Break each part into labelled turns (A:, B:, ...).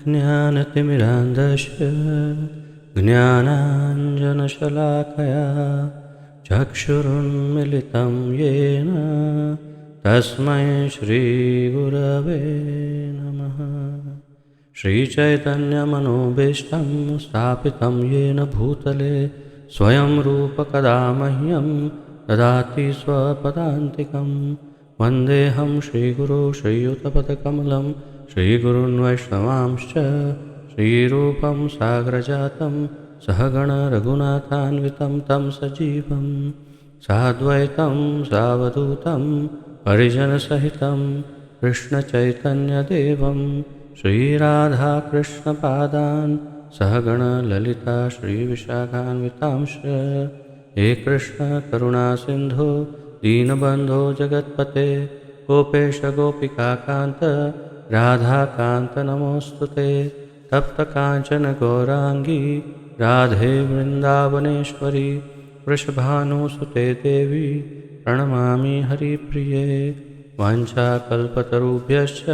A: ज्ञानतिमिरान्धस्य ज्ञानाञ्जनशलाकया चक्षुरुन्मिलितं येन तस्मै श्रीगुरवे नमः। श्रीचैतन्यमनोभीष्टं स्थापितं येन भूतले स्वयं रूपकदा मह्यं ददाति स्वपदान्तिकं। वन्देऽहं श्रीगुरो श्रीयुतपदकमलं श्रीगुरून् वैष्णवांश्च श्रीरूपं साग्रजातं सहगण रघुनाथान्वितं तं सजीवं साद्वैतं सावधूतं परिजनसहितं कृष्णचैतन्यदेवं श्रीराधाकृष्णपादान् सहगण ललिता श्रीविशाखान्वितांश्च। हे कृष्ण करुणा सिन्धो दीनबन्धो जगत्पते गोपेश गोपिकाकान्त राधाकान्त नमोऽस्तुते। तप्तकाञ्चन गौराङ्गी राधे वृन्दावनेश्वरी वृषभानुसुते देवी प्रणमामि हरिप्रिये। वाञ्छाकल्पतरुभ्यश्च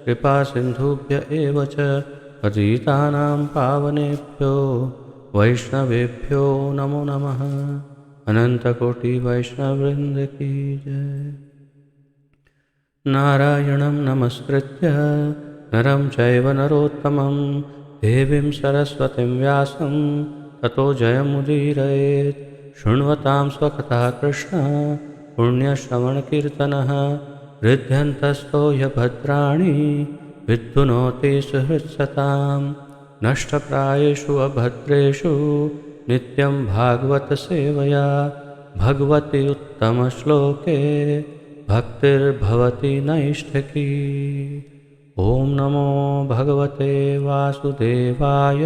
A: कृपासिन्धुभ्य एव च पतितानां पावनेभ्यो वैष्णवेभ्यो नमो नमः। अनन्तकोटिवैष्णववृन्द की जय। नारायणं नमस्कृत्य नरं चैव नरोत्तमं देवीं सरस्वतीं व्यासं ततो जयमुदीरयेत्। शृण्वतां स्वकथा कृष्ण पुण्यश्रवणकीर्तनः हृद्यन्तस्थो ह्यभद्राणि विद्युनोति सुहृत्सतां। नष्टप्रायेषु अभद्रेषु नित्यं भागवतसेवया भगवति उत्तमश्लोके भक्तिर्भवति नैष्ठिकी। ॐ नमो भगवते वासुदेवाय।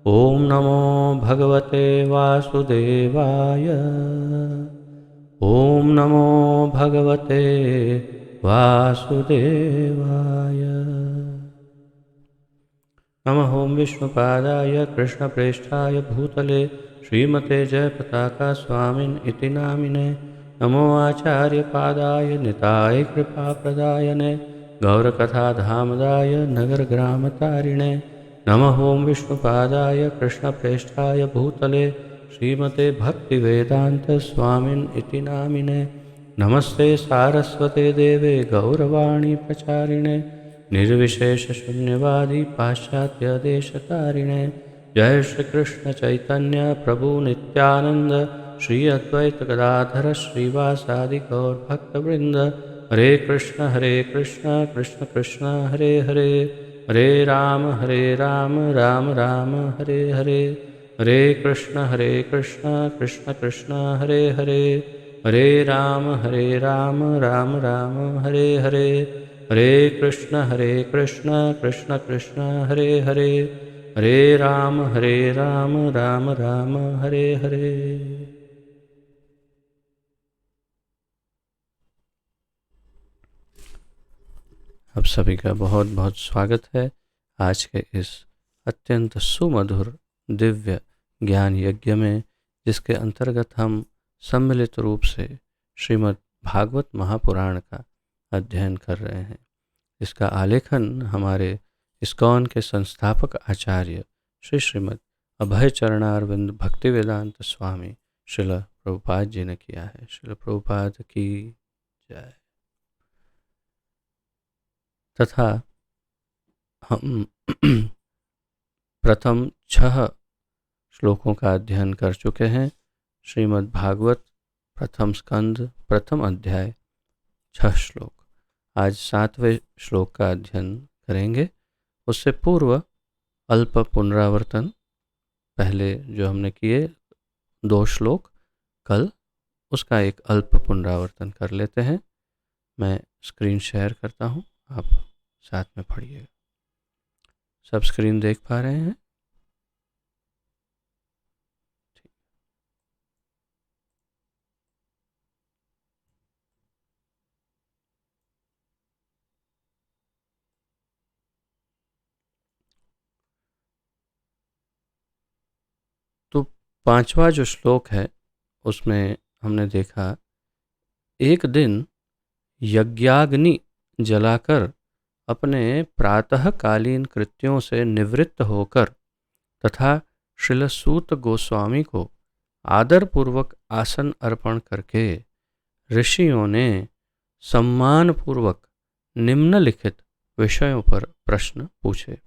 A: ॐ नमो भगवते वासुदेवाय। ॐ नमो भगवते वासुदेवाय। नमः ॐ विष्णुपादाय कृष्णप्रेष्ठाय भूतले श्रीमते जयपताका स्वामिन् इति नामिने। नमो आचार्यपादाय निताय कृपाप्रदायने गौरकथाधामदाय नगरग्रामतारिणे। नमः ॐ विष्णुपादाय कृष्णप्रेष्ठाय भूतले श्रीमते भक्तिवेदान्तस्वामिन् इति नामिने। नमस्ते सारस्वते देवे गौरवाणी प्रचारिणे निर्विशेषशून्यवादी पाश्चात्यदेशतारिणे। जय श्री कृष्ण चैतन्य प्रभु नित्यानंद श्री अद्वैत गदाधर श्रीवासादि गौर भक्तवृंद। हरे कृष्ण कृष्ण कृष्ण हरे हरे हरे राम राम राम हरे हरे। हरे कृष्ण कृष्ण कृष्ण हरे हरे हरे राम राम राम हरे हरे। हरे कृष्ण कृष्ण कृष्ण हरे हरे हरे राम राम राम हरे हरे। आप सभी का बहुत बहुत स्वागत है आज के इस अत्यंत सुमधुर दिव्य ज्ञान यज्ञ में, जिसके अंतर्गत हम सम्मिलित रूप से श्रीमद् भागवत महापुराण का अध्ययन कर रहे हैं। इसका आलेखन हमारे इस्कॉन के संस्थापक आचार्य श्रीमद् अभय चरणारविंद भक्तिवेदांत स्वामी श्रील प्रभुपाद जी ने किया है। श्रील प्रभुपाद की जय। तथा हम प्रथम 6 श्लोकों का अध्ययन कर चुके हैं। श्रीमद् भागवत प्रथम स्कंद प्रथम अध्याय 6 श्लोक। आज 7वें श्लोक का अध्ययन करेंगे। उससे पूर्व अल्प पुनरावर्तन, पहले जो हमने किए 2 श्लोक कल, उसका एक अल्प पुनरावर्तन कर लेते हैं। मैं स्क्रीन शेयर करता हूँ, आप साथ में पढ़िएगा। सब स्क्रीन देख पा रहे हैं? तो 5वां जो श्लोक है उसमें हमने देखा, एक दिन यज्ञाग्नि जलाकर अपने प्रातःकालीन कृत्यों से निवृत्त होकर तथा श्रील सूत गोस्वामी को आदरपूर्वक आसन अर्पण करके ऋषियों ने सम्मानपूर्वक निम्नलिखित विषयों पर प्रश्न पूछे।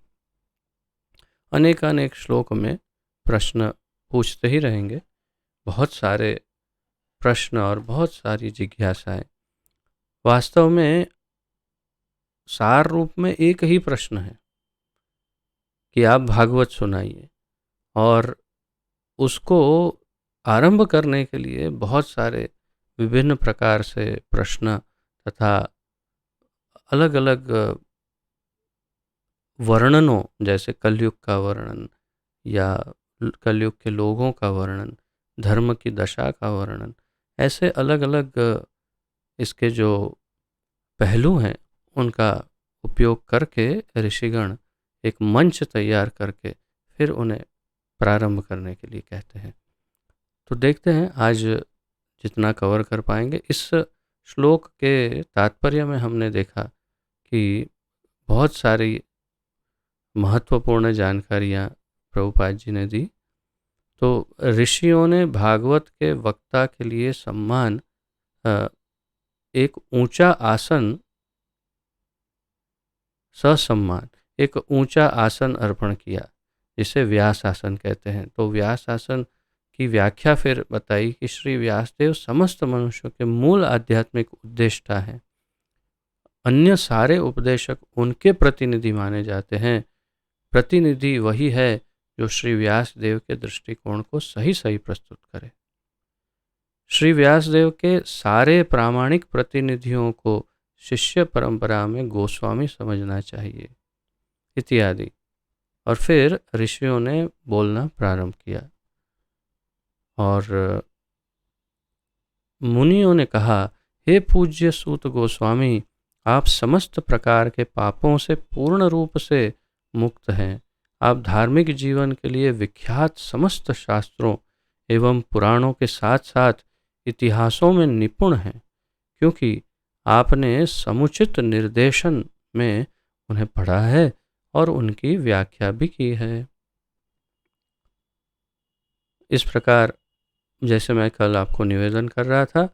A: अनेकानेक श्लोक में प्रश्न पूछते ही रहेंगे, बहुत सारे प्रश्न और बहुत सारी जिज्ञासाएं। वास्तव में सार रूप में एक ही प्रश्न है कि आप भागवत सुनाइए, और उसको आरंभ करने के लिए बहुत सारे विभिन्न प्रकार से प्रश्न तथा अलग अलग वर्णनों, जैसे कलयुग का वर्णन या कलयुग के लोगों का वर्णन, धर्म की दशा का वर्णन, ऐसे अलग अलग इसके जो पहलू हैं उनका उपयोग करके ऋषिगण एक मंच तैयार करके फिर उन्हें प्रारंभ करने के लिए कहते हैं। तो देखते हैं आज जितना कवर कर पाएंगे। इस श्लोक के तात्पर्य में हमने देखा कि बहुत सारी महत्वपूर्ण जानकारियाँ प्रभुपाद जी ने दी। तो ऋषियों ने भागवत के वक्ता के लिए सम्मान एक ऊंचा आसन, ससम्मान एक ऊंचा आसन अर्पण किया, जिसे व्यास आसन कहते हैं। तो व्यास आसन की व्याख्या फिर बताई कि श्री व्यासदेव समस्त मनुष्यों के मूल आध्यात्मिक उद्देष्टा हैं। अन्य सारे उपदेशक उनके प्रतिनिधि माने जाते हैं। प्रतिनिधि वही है जो श्री व्यासदेव के दृष्टिकोण को सही सही प्रस्तुत करे। श्री व्यासदेव के सारे प्रामाणिक प्रतिनिधियों को शिष्य परंपरा में गोस्वामी समझना चाहिए इत्यादि। और फिर ऋषियों ने बोलना प्रारंभ किया और मुनियों ने कहा, हे पूज्य सूत गोस्वामी, आप समस्त प्रकार के पापों से पूर्ण रूप से मुक्त हैं। आप धार्मिक जीवन के लिए विख्यात समस्त शास्त्रों एवं पुराणों के साथ साथ इतिहासों में निपुण हैं, क्योंकि आपने समुचित निर्देशन में उन्हें पढ़ा है और उनकी व्याख्या भी की है। इस प्रकार जैसे मैं कल आपको निवेदन कर रहा था,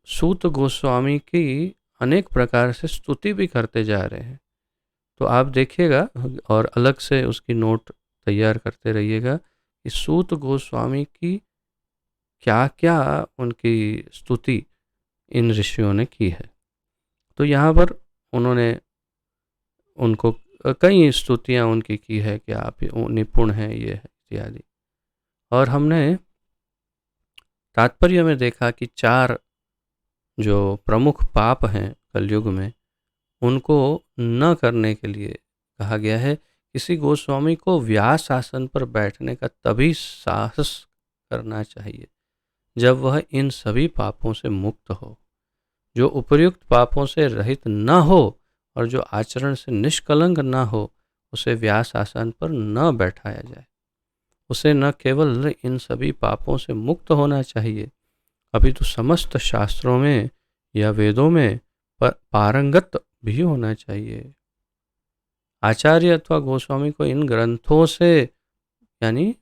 A: सूत गोस्वामी की अनेक प्रकार से स्तुति भी करते जा रहे हैं। तो आप देखिएगा और अलग से उसकी नोट तैयार करते रहिएगा कि सूत गोस्वामी की क्या क्या उनकी स्तुति इन ऋषियों ने की है। तो यहाँ पर उन्होंने उनको कई स्तुतियाँ उनकी की है कि आप निपुण हैं, ये है इत्यादि। और हमने तात्पर्य में देखा कि 4 जो प्रमुख पाप हैं कलयुग में, उनको न करने के लिए कहा गया है। किसी गोस्वामी को व्यास आसन पर बैठने का तभी साहस करना चाहिए जब वह इन सभी पापों से मुक्त हो, जो उपर्युक्त पापों से रहित न हो और जो आचरण से निष्कलंक न हो, उसे व्यास आसन पर न बैठाया जाए। उसे न केवल इन सभी पापों से मुक्त होना चाहिए, अपितु समस्त शास्त्रों में या वेदों में पारंगत भी होना चाहिए। आचार्य अथवा गोस्वामी को इन ग्रंथों से, यानी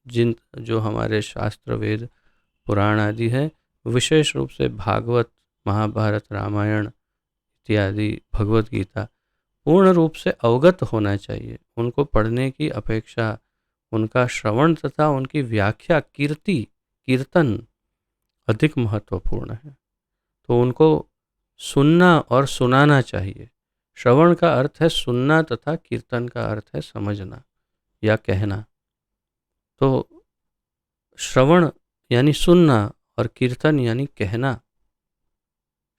A: जिन जो हमारे शास्त्र वेद पुराण आदि हैं, विशेष रूप से भागवत, महाभारत, रामायण इत्यादि, भगवत गीता, पूर्ण रूप से अवगत होना चाहिए। उनको पढ़ने की अपेक्षा उनका श्रवण तथा उनकी व्याख्या, कीर्तन अधिक महत्वपूर्ण है। तो उनको सुनना और सुनाना चाहिए। श्रवण का अर्थ है सुनना तथा कीर्तन का अर्थ है समझना या कहना। तो श्रवण यानी सुनना और कीर्तन यानी कहना।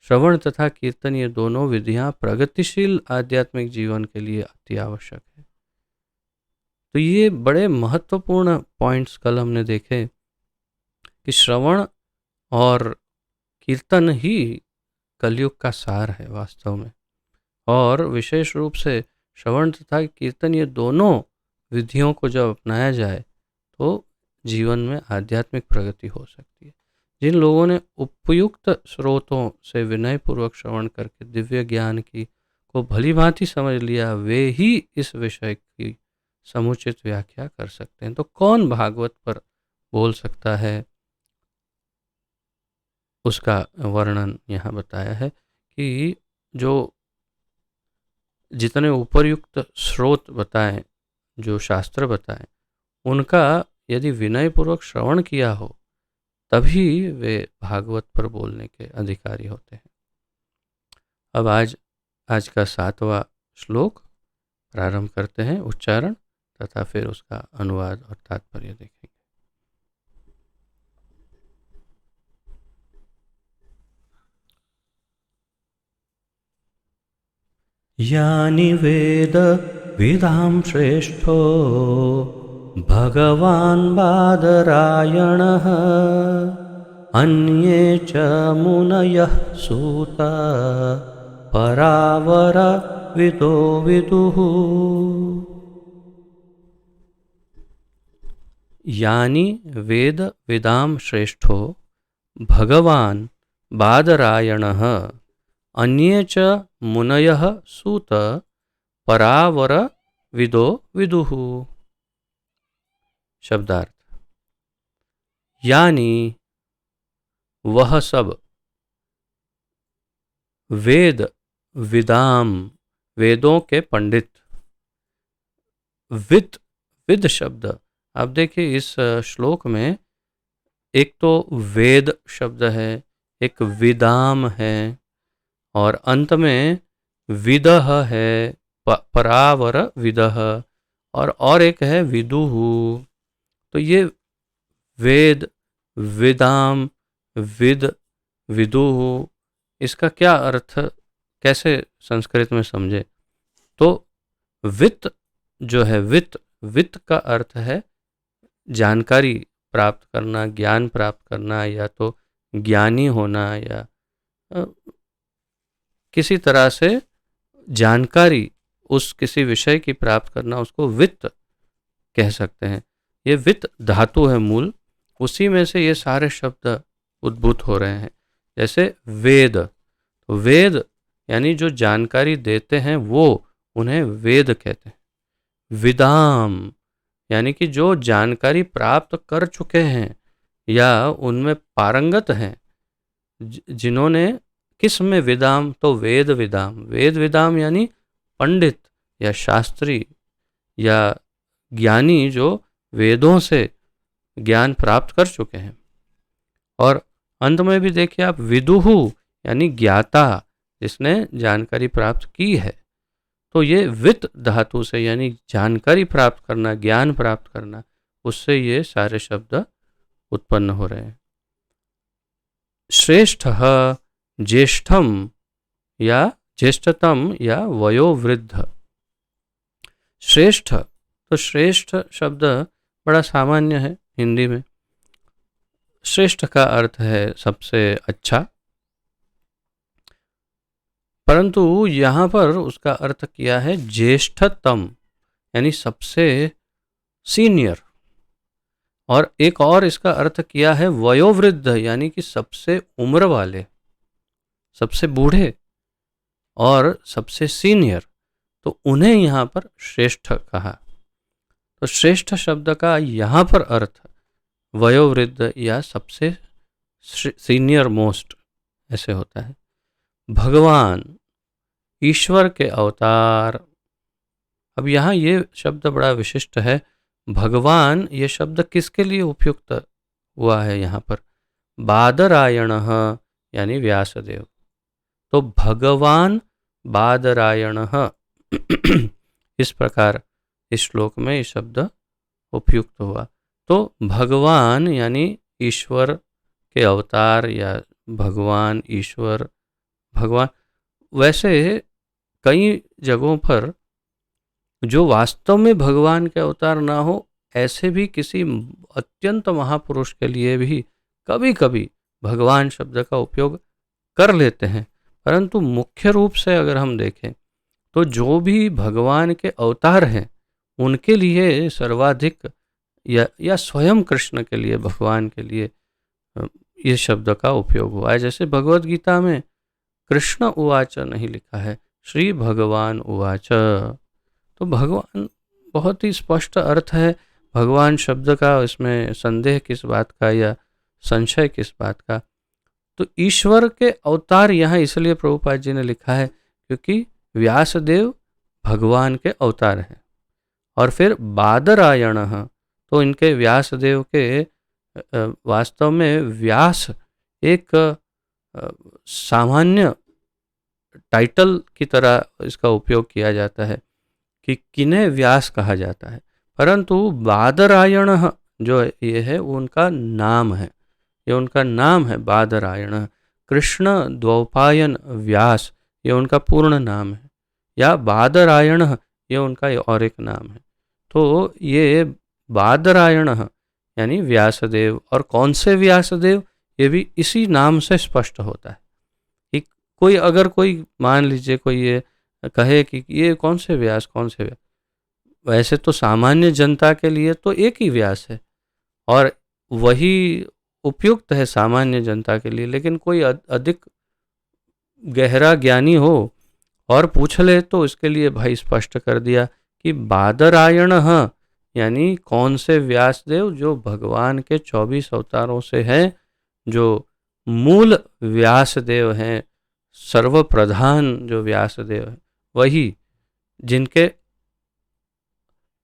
A: श्रवण तथा कीर्तन ये दोनों विधियां प्रगतिशील आध्यात्मिक जीवन के लिए अति आवश्यक है। तो ये बड़े महत्वपूर्ण पॉइंट्स कल हमने देखे कि श्रवण और कीर्तन ही कलयुग का सार है वास्तव में। और विशेष रूप से श्रवण तथा कीर्तन ये दोनों विधियों को जब अपनाया जाए तो जीवन में आध्यात्मिक प्रगति हो सकती है। जिन लोगों ने उपयुक्त स्रोतों से विनयपूर्वक श्रवण करके दिव्य ज्ञान की को भली भांति समझ लिया वे ही इस विषय की समुचित व्याख्या कर सकते हैं। तो कौन भागवत पर बोल सकता है, उसका वर्णन यहाँ बताया है कि जो जितने उपर्युक्त स्रोत बताएं, जो शास्त्र बताएं, उनका यदि विनयपूर्वक श्रवण किया हो तभी वे भागवत पर बोलने के अधिकारी होते हैं। अब आज का 7वां श्लोक प्रारंभ करते हैं, उच्चारण तथा फिर उसका अनुवाद और तात्पर्य देखेंगे। यानि वेद विदां श्रेष्ठो भगवान् बादरायणः अन्ये च मुनयः सूता परावर विदो विदुः। यानि वेद विदां श्रेष्ठो भगवान् बादरायणः अन्ये च मुनयः सूत परावर विदो विदुः। शब्दार्थ, यानी वह सब, वेद विदाम वेदों के पंडित, विद शब्द, अब देखिए इस श्लोक में एक तो वेद शब्द है, एक विदाम है और अंत में विदह है, परावर विदह, और एक है विदुः। तो ये वेद, विदाम, विद, विदुः, इसका क्या अर्थ कैसे संस्कृत में समझे? तो वित्त जो है, वित्त का अर्थ है जानकारी प्राप्त करना, ज्ञान प्राप्त करना, या तो ज्ञानी होना या किसी तरह से जानकारी उस किसी विषय की प्राप्त करना, उसको वित्त कह सकते हैं। ये वित्त धातु है मूल, उसी में से ये सारे शब्द उद्भूत हो रहे हैं। जैसे वेद, तो वेद यानी जो जानकारी देते हैं वो, उन्हें वेद कहते हैं। विदाम यानी कि जो जानकारी प्राप्त कर चुके हैं या उनमें पारंगत हैं, जिन्होंने, किस में विदाम, तो वेद विदाम, वेद विदाम यानी पंडित या शास्त्री या ज्ञानी जो वेदों से ज्ञान प्राप्त कर चुके हैं। और अंत में भी देखिए आप, विदुः यानी ज्ञाता, जिसने जानकारी प्राप्त की है। तो ये वित्त धातु से यानी जानकारी प्राप्त करना, ज्ञान प्राप्त करना, उससे ये सारे शब्द उत्पन्न हो रहे हैं। श्रेष्ठः ज्येष्ठम या ज्येष्ठतम या वयोवृद्ध। श्रेष्ठ, तो श्रेष्ठ शब्द बड़ा सामान्य है हिंदी में। श्रेष्ठ का अर्थ है सबसे अच्छा, परंतु यहाँ पर उसका अर्थ किया है ज्येष्ठतम यानी सबसे सीनियर, और एक और इसका अर्थ किया है वयोवृद्ध यानी कि सबसे उम्र वाले, सबसे बूढ़े और सबसे सीनियर, तो उन्हें यहाँ पर श्रेष्ठ कहा। तो श्रेष्ठ शब्द का यहाँ पर अर्थ वयोवृद्ध या सबसे सीनियर मोस्ट ऐसे होता है। भगवान, ईश्वर के अवतार। अब यहाँ ये शब्द बड़ा विशिष्ट है। भगवान ये शब्द किसके लिए उपयुक्त हुआ है यहाँ पर? बादरायणः यानी व्यासदेव। तो भगवान बादरायणः इस प्रकार इस श्लोक में ये शब्द उपयुक्त हुआ। तो भगवान यानी ईश्वर के अवतार या भगवान, ईश्वर, भगवान। वैसे कई जगहों पर जो वास्तव में भगवान के अवतार ना हो, ऐसे भी किसी अत्यंत महापुरुष के लिए भी कभी कभी भगवान शब्द का उपयोग कर लेते हैं। परंतु मुख्य रूप से अगर हम देखें तो जो भी भगवान के अवतार हैं उनके लिए सर्वाधिक या स्वयं कृष्ण के लिए, भगवान के लिए ये शब्द का उपयोग हुआ है। जैसे भगवत गीता में कृष्ण उवाच नहीं लिखा है, श्री भगवान उवाच। तो भगवान बहुत ही स्पष्ट अर्थ है भगवान शब्द का, इसमें संदेह किस बात का या संशय किस बात का। तो ईश्वर के अवतार यहाँ इसलिए प्रभुपाद जी ने लिखा है क्योंकि व्यासदेव भगवान के अवतार हैं। और फिर बादरायण, तो इनके व्यासदेव के वास्तव में व्यास एक सामान्य टाइटल की तरह इसका उपयोग किया जाता है कि किन्हें व्यास कहा जाता है, परंतु बादरायण जो ये है वो उनका नाम है, ये उनका नाम है बादरायण। कृष्ण द्वौपायन व्यास ये उनका पूर्ण नाम है, या बादरायण ये उनका और एक नाम है। तो ये बादरायण यानी व्यासदेव, और कौन से व्यासदेव ये भी इसी नाम से स्पष्ट होता है कि कोई अगर कोई मान लीजिए कोई ये कहे कि ये कौन से व्यास, कौन से व्यास, वैसे तो सामान्य जनता के लिए तो एक ही व्यास है और वही उपयुक्त है सामान्य जनता के लिए, लेकिन कोई अधिक गहरा ज्ञानी हो और पूछ ले तो इसके लिए भाई स्पष्ट कर दिया कि बादरायण यानी कौन से व्यासदेव जो भगवान के 24 अवतारों से हैं, जो मूल व्यासदेव हैं, सर्वप्रधान जो व्यासदेव हैं, वही जिनके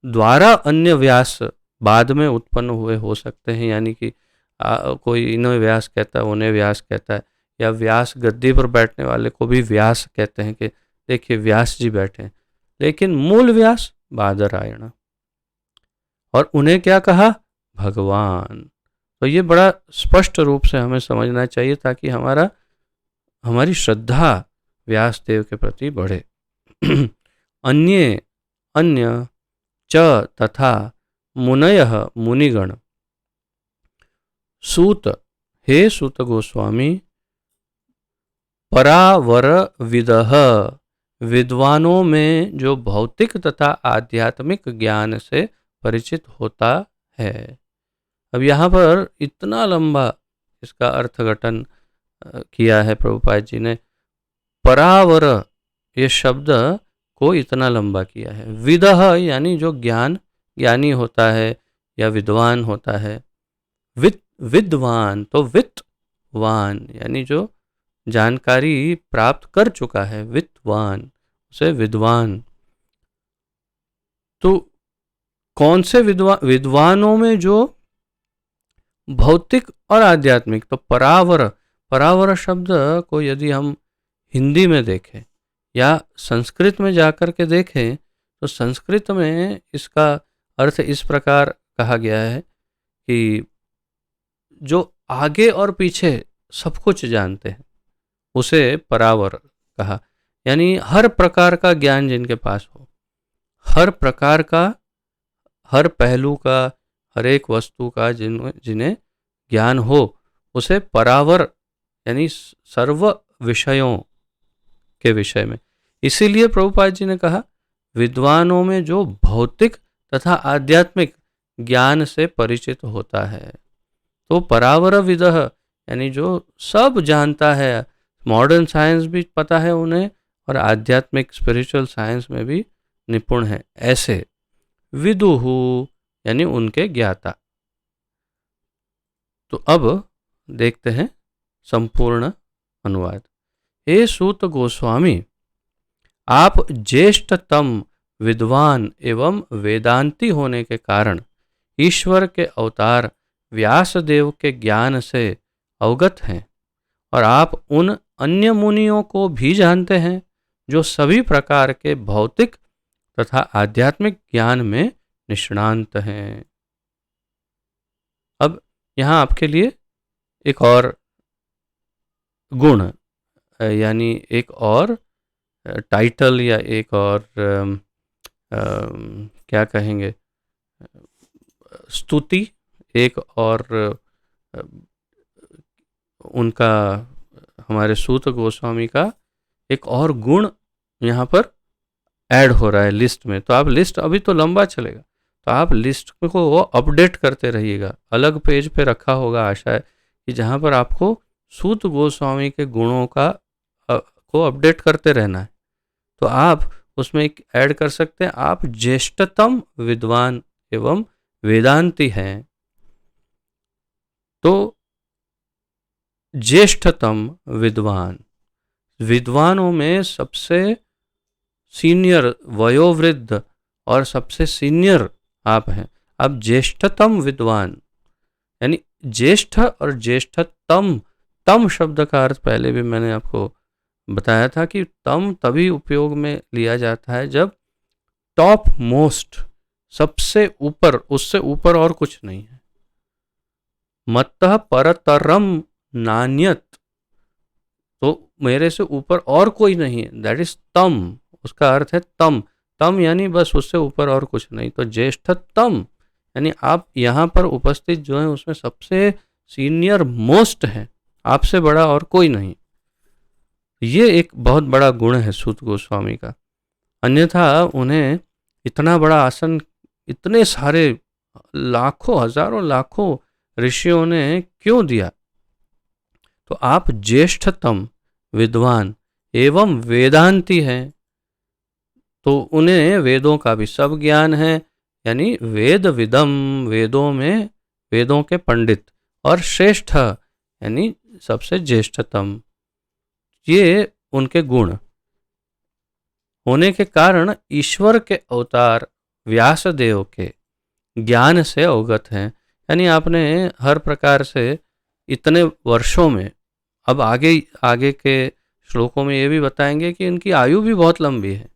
A: द्वारा अन्य व्यास बाद में उत्पन्न हुए हो सकते हैं, यानी कि कोई इन्हें व्यास कहता है, उन्हें व्यास कहता है, या व्यास गद्दी पर बैठने वाले को भी व्यास कहते हैं कि देखिए व्यास जी बैठे हैं, लेकिन मूल व्यास बादरायण। और उन्हें क्या कहा? भगवान। तो ये बड़ा स्पष्ट रूप से हमें समझना चाहिए ताकि हमारी श्रद्धा व्यासदेव के प्रति बढ़े। अन्य अन्य च तथा मुनयः मुनिगण। सूत, हे सूत गोस्वामी, परावर विदः, विद्वानों में जो भौतिक तथा आध्यात्मिक ज्ञान से परिचित होता है। अब यहाँ पर इतना लंबा इसका अर्थघटन किया है प्रभुपाद जी ने। परावर ये शब्द को इतना लंबा किया है। विदः यानी जो ज्ञानी होता है या विद्वान होता है। विद्वान तो वित्तवान यानी जो जानकारी प्राप्त कर चुका है, वित्तवान उसे विद्वान। तो कौन से विद्वानों में जो भौतिक और आध्यात्मिक, तो परावर शब्द को यदि हम हिंदी में देखें या संस्कृत में जाकर के देखें तो संस्कृत में इसका अर्थ इस प्रकार कहा गया है कि जो आगे और पीछे सब कुछ जानते हैं उसे परावर कहा। यानी हर प्रकार का ज्ञान जिनके पास हो, हर प्रकार का, हर पहलू का, हर एक वस्तु का जिन्हें ज्ञान हो उसे परावर यानी सर्व विषयों के विषय में। इसीलिए प्रभुपाद जी ने कहा विद्वानों में जो भौतिक तथा आध्यात्मिक ज्ञान से परिचित होता है। तो परावर विदः यानी जो सब जानता है, मॉडर्न साइंस भी पता है उन्हें और आध्यात्मिक स्पिरिचुअल साइंस में भी निपुण है, ऐसे विदुहु यानी उनके ज्ञाता। तो अब देखते हैं संपूर्ण अनुवाद। हे सूत गोस्वामी, आप ज्येष्ठतम विद्वान एवं वेदांती होने के कारण ईश्वर के अवतार व्यासदेव के ज्ञान से अवगत हैं और आप उन अन्य मुनियों को भी जानते हैं जो सभी प्रकार के भौतिक तथा आध्यात्मिक ज्ञान में निष्णांत हैं। अब यहाँ आपके लिए एक और गुण यानी एक और टाइटल या एक और क्या कहेंगे स्तुति, एक और उनका हमारे सूत गोस्वामी का एक और गुण यहाँ पर ऐड हो रहा है लिस्ट में। तो आप लिस्ट अभी तो लंबा चलेगा तो आप लिस्ट को अपडेट करते रहिएगा। अलग पेज पे रखा होगा आशा है कि जहाँ पर आपको सूत गोस्वामी के गुणों का को अपडेट करते रहना है। तो आप उसमें एक ऐड कर सकते हैं, आप ज्येष्ठतम विद्वान एवं वेदांती हैं। तो ज्येष्ठतम विद्वान, विद्वानों में सबसे सीनियर, वयोवृद्ध और सबसे सीनियर आप हैं। अब ज्येष्ठतम विद्वान यानी ज्येष्ठ और ज्येष्ठतम, तम शब्द का अर्थ पहले भी मैंने आपको बताया था कि तम तभी उपयोग में लिया जाता है जब टॉप मोस्ट, सबसे ऊपर, उससे ऊपर और कुछ नहीं है। मत्तः परतरम नान्यत, तो मेरे से ऊपर और कोई नहीं है, दैट इज तम, उसका अर्थ है तम। तम यानी बस उससे ऊपर और कुछ नहीं। तो ज्येष्ठतम यानी आप यहाँ पर उपस्थित जो हैं उसमें सबसे सीनियर मोस्ट हैं, आपसे बड़ा और कोई नहीं। ये एक बहुत बड़ा गुण है सूत गोस्वामी का, अन्यथा उन्हें इतना बड़ा आसन इतने सारे लाखों, हजारों, लाखों ऋषियों ने क्यों दिया? तो आप ज्येष्ठतम विद्वान एवं वेदांती हैं, तो उन्हें वेदों का भी सब ज्ञान है, यानी वेद विदम, वेदों में, वेदों के पंडित, और श्रेष्ठ यानी सबसे ज्येष्ठतम। ये उनके गुण होने के कारण ईश्वर के अवतार व्यासदेव के ज्ञान से अवगत हैं। यानी आपने हर प्रकार से इतने वर्षों में, अब आगे आगे के श्लोकों में ये भी बताएंगे कि इनकी आयु भी बहुत लंबी है।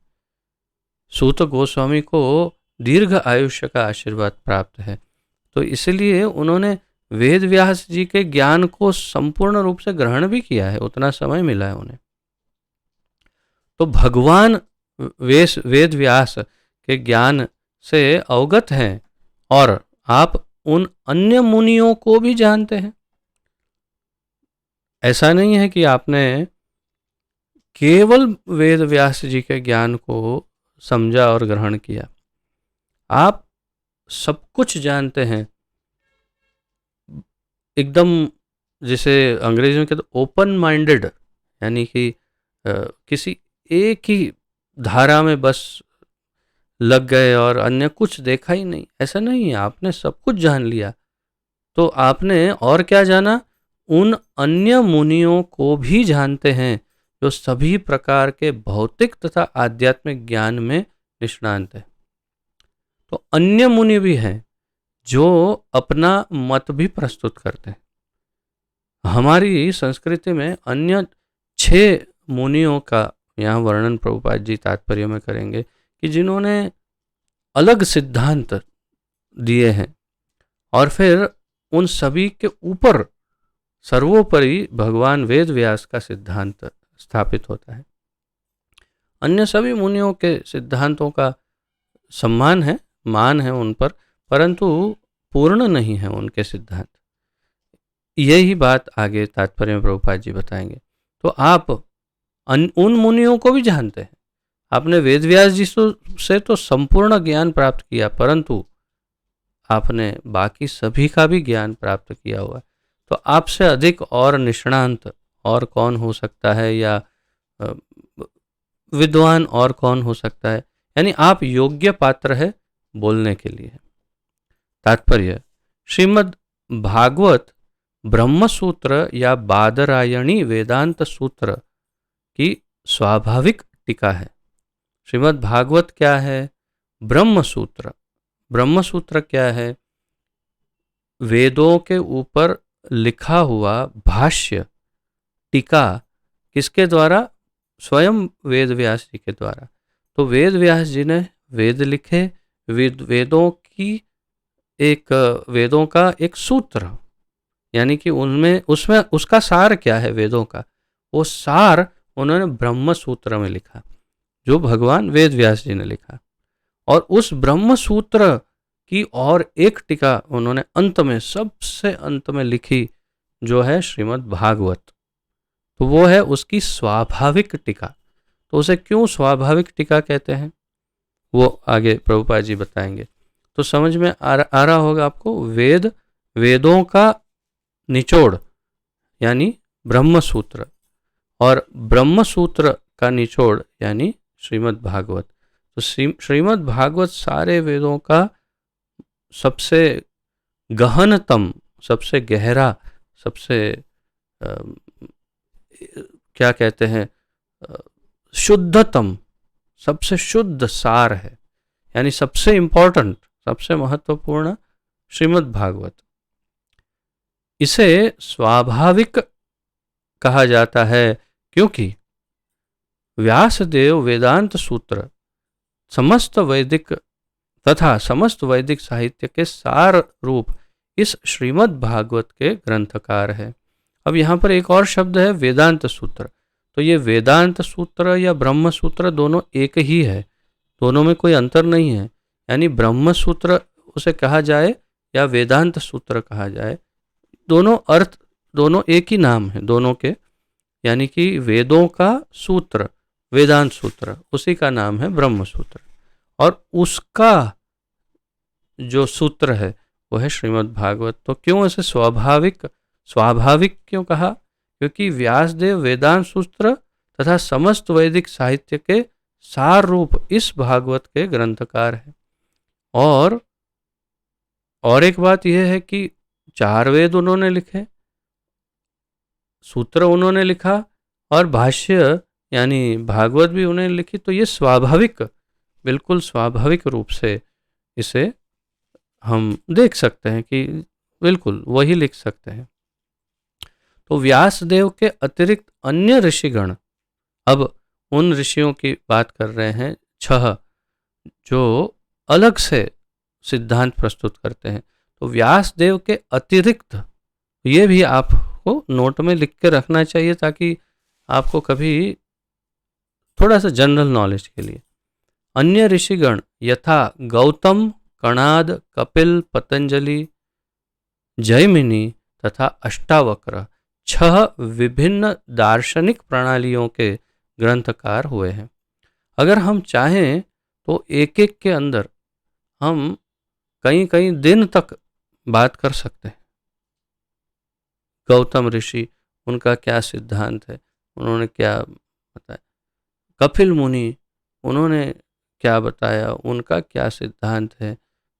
A: सूत गोस्वामी को दीर्घ आयुष्य का आशीर्वाद प्राप्त है, तो इसलिए उन्होंने वेद व्यास जी के ज्ञान को संपूर्ण रूप से ग्रहण भी किया है, उतना समय मिला है उन्हें। तो भगवान वेद व्यास के ज्ञान से अवगत हैं और आप उन अन्य मुनियों को भी जानते हैं। ऐसा नहीं है कि आपने केवल वेद व्यास जी के ज्ञान को समझा और ग्रहण किया, आप सब कुछ जानते हैं, एकदम जिसे अंग्रेजी में कहते ओपन माइंडेड, यानी कि किसी एक ही धारा में बस लग गए और अन्य कुछ देखा ही नहीं, ऐसा नहीं है। आपने सब कुछ जान लिया। तो आपने और क्या जाना? उन अन्य मुनियों को भी जानते हैं जो सभी प्रकार के भौतिक तथा आध्यात्मिक ज्ञान में निष्णांत है। तो अन्य मुनि भी हैं जो अपना मत भी प्रस्तुत करते हैं। हमारी संस्कृति में अन्य 6 मुनियों का यहाँ वर्णन प्रभुपाद जी तात्पर्य में करेंगे कि जिन्होंने अलग सिद्धांत दिए हैं, और फिर उन सभी के ऊपर सर्वोपरि भगवान वेद व्यास का सिद्धांत स्थापित होता है। अन्य सभी मुनियों के सिद्धांतों का सम्मान है, मान है उन पर, परंतु पूर्ण नहीं है उनके सिद्धांत। यही बात आगे तात्पर्य में प्रभुपाद जी बताएंगे। तो आप उन मुनियों को भी जानते हैं। आपने वेद व्यास जी से तो संपूर्ण ज्ञान प्राप्त किया, परंतु आपने बाकी सभी का भी ज्ञान प्राप्त किया हुआ है। तो आपसे अधिक और निष्णांत और कौन हो सकता है, या विद्वान और कौन हो सकता है? यानी आप योग्य पात्र है बोलने के लिए। तात्पर्य, श्रीमद् भागवत ब्रह्मसूत्र या बादरायणी वेदांत सूत्र की स्वाभाविक टीका है। श्रीमद् भागवत क्या है? ब्रह्मसूत्र। ब्रह्मसूत्र क्या है? वेदों के ऊपर लिखा हुआ भाष्य, टीका, किसके द्वारा? स्वयं वेद व्यास जी के द्वारा। तो वेद व्यास जी ने वेद लिखे, वेदों का एक सूत्र, यानी कि उनमें उसमें उसका सार क्या है वेदों का, वो सार उन्होंने ब्रह्म सूत्र में लिखा, जो भगवान वेद व्यास जी ने लिखा। और उस ब्रह्म सूत्र की और एक टीका उन्होंने अंत में, सबसे अंत में लिखी, जो है श्रीमद् भागवत। तो वो है उसकी स्वाभाविक टीका। तो उसे क्यों स्वाभाविक टीका कहते हैं, वो आगे प्रभुपाद जी बताएंगे। तो समझ में आ रहा होगा आपको। वेदों का निचोड़ यानी ब्रह्म सूत्र, और ब्रह्म सूत्र का निचोड़ यानी श्रीमद् भागवत। तो श्रीमद् भागवत सारे वेदों का सबसे गहनतम, सबसे गहरा, सबसे क्या कहते हैं, शुद्धतम, सबसे शुद्ध सार है, यानी सबसे इंपॉर्टेंट, सबसे महत्वपूर्ण श्रीमद् भागवत। इसे स्वाभाविक कहा जाता है क्योंकि व्यासदेव वेदांत सूत्र समस्त वैदिक तथा समस्त वैदिक साहित्य के सार रूप इस श्रीमद् भागवत के ग्रंथकार है। अब यहाँ पर एक और शब्द है वेदांत सूत्र। तो ये वेदांत सूत्र या ब्रह्म सूत्र दोनों एक ही है, दोनों में कोई अंतर नहीं है। यानी ब्रह्म सूत्र उसे कहा जाए या वेदांत सूत्र कहा जाए, दोनों अर्थ, दोनों एक ही नाम है दोनों के। यानी कि वेदों का सूत्र वेदांत सूत्र, उसी का नाम है ब्रह्म सूत्र, और उसका जो सूत्र है वो है श्रीमद् भागवत। तो क्यों ऐसे स्वाभाविक क्यों कहा? क्योंकि व्यासदेव वेदांत सूत्र तथा समस्त वैदिक साहित्य के सार रूप इस भागवत के ग्रंथकार हैं। और एक बात यह है कि 4 वेद उन्होंने लिखे, सूत्र उन्होंने लिखा, और भाष्य यानी भागवत भी उन्होंने लिखी। तो ये स्वाभाविक, बिल्कुल स्वाभाविक रूप से इसे हम देख सकते हैं कि बिल्कुल वही लिख सकते हैं। तो व्यासदेव के अतिरिक्त अन्य ऋषिगण, अब उन ऋषियों की बात कर रहे हैं 6 जो अलग से सिद्धांत प्रस्तुत करते हैं। तो व्यासदेव के अतिरिक्त, ये भी आपको नोट में लिख के रखना चाहिए ताकि आपको कभी थोड़ा सा जनरल नॉलेज के लिए। अन्य ऋषिगण यथा गौतम, कणाद, कपिल, पतंजलि, जैमिनी तथा अष्टावक्र 6 विभिन्न दार्शनिक प्रणालियों के ग्रंथकार हुए हैं। अगर हम चाहें तो एक एक के अंदर हम कई दिन तक बात कर सकते हैं। गौतम ऋषि, उनका क्या सिद्धांत है, उन्होंने क्या बताया। कपिल मुनि, उन्होंने क्या बताया, उनका क्या सिद्धांत है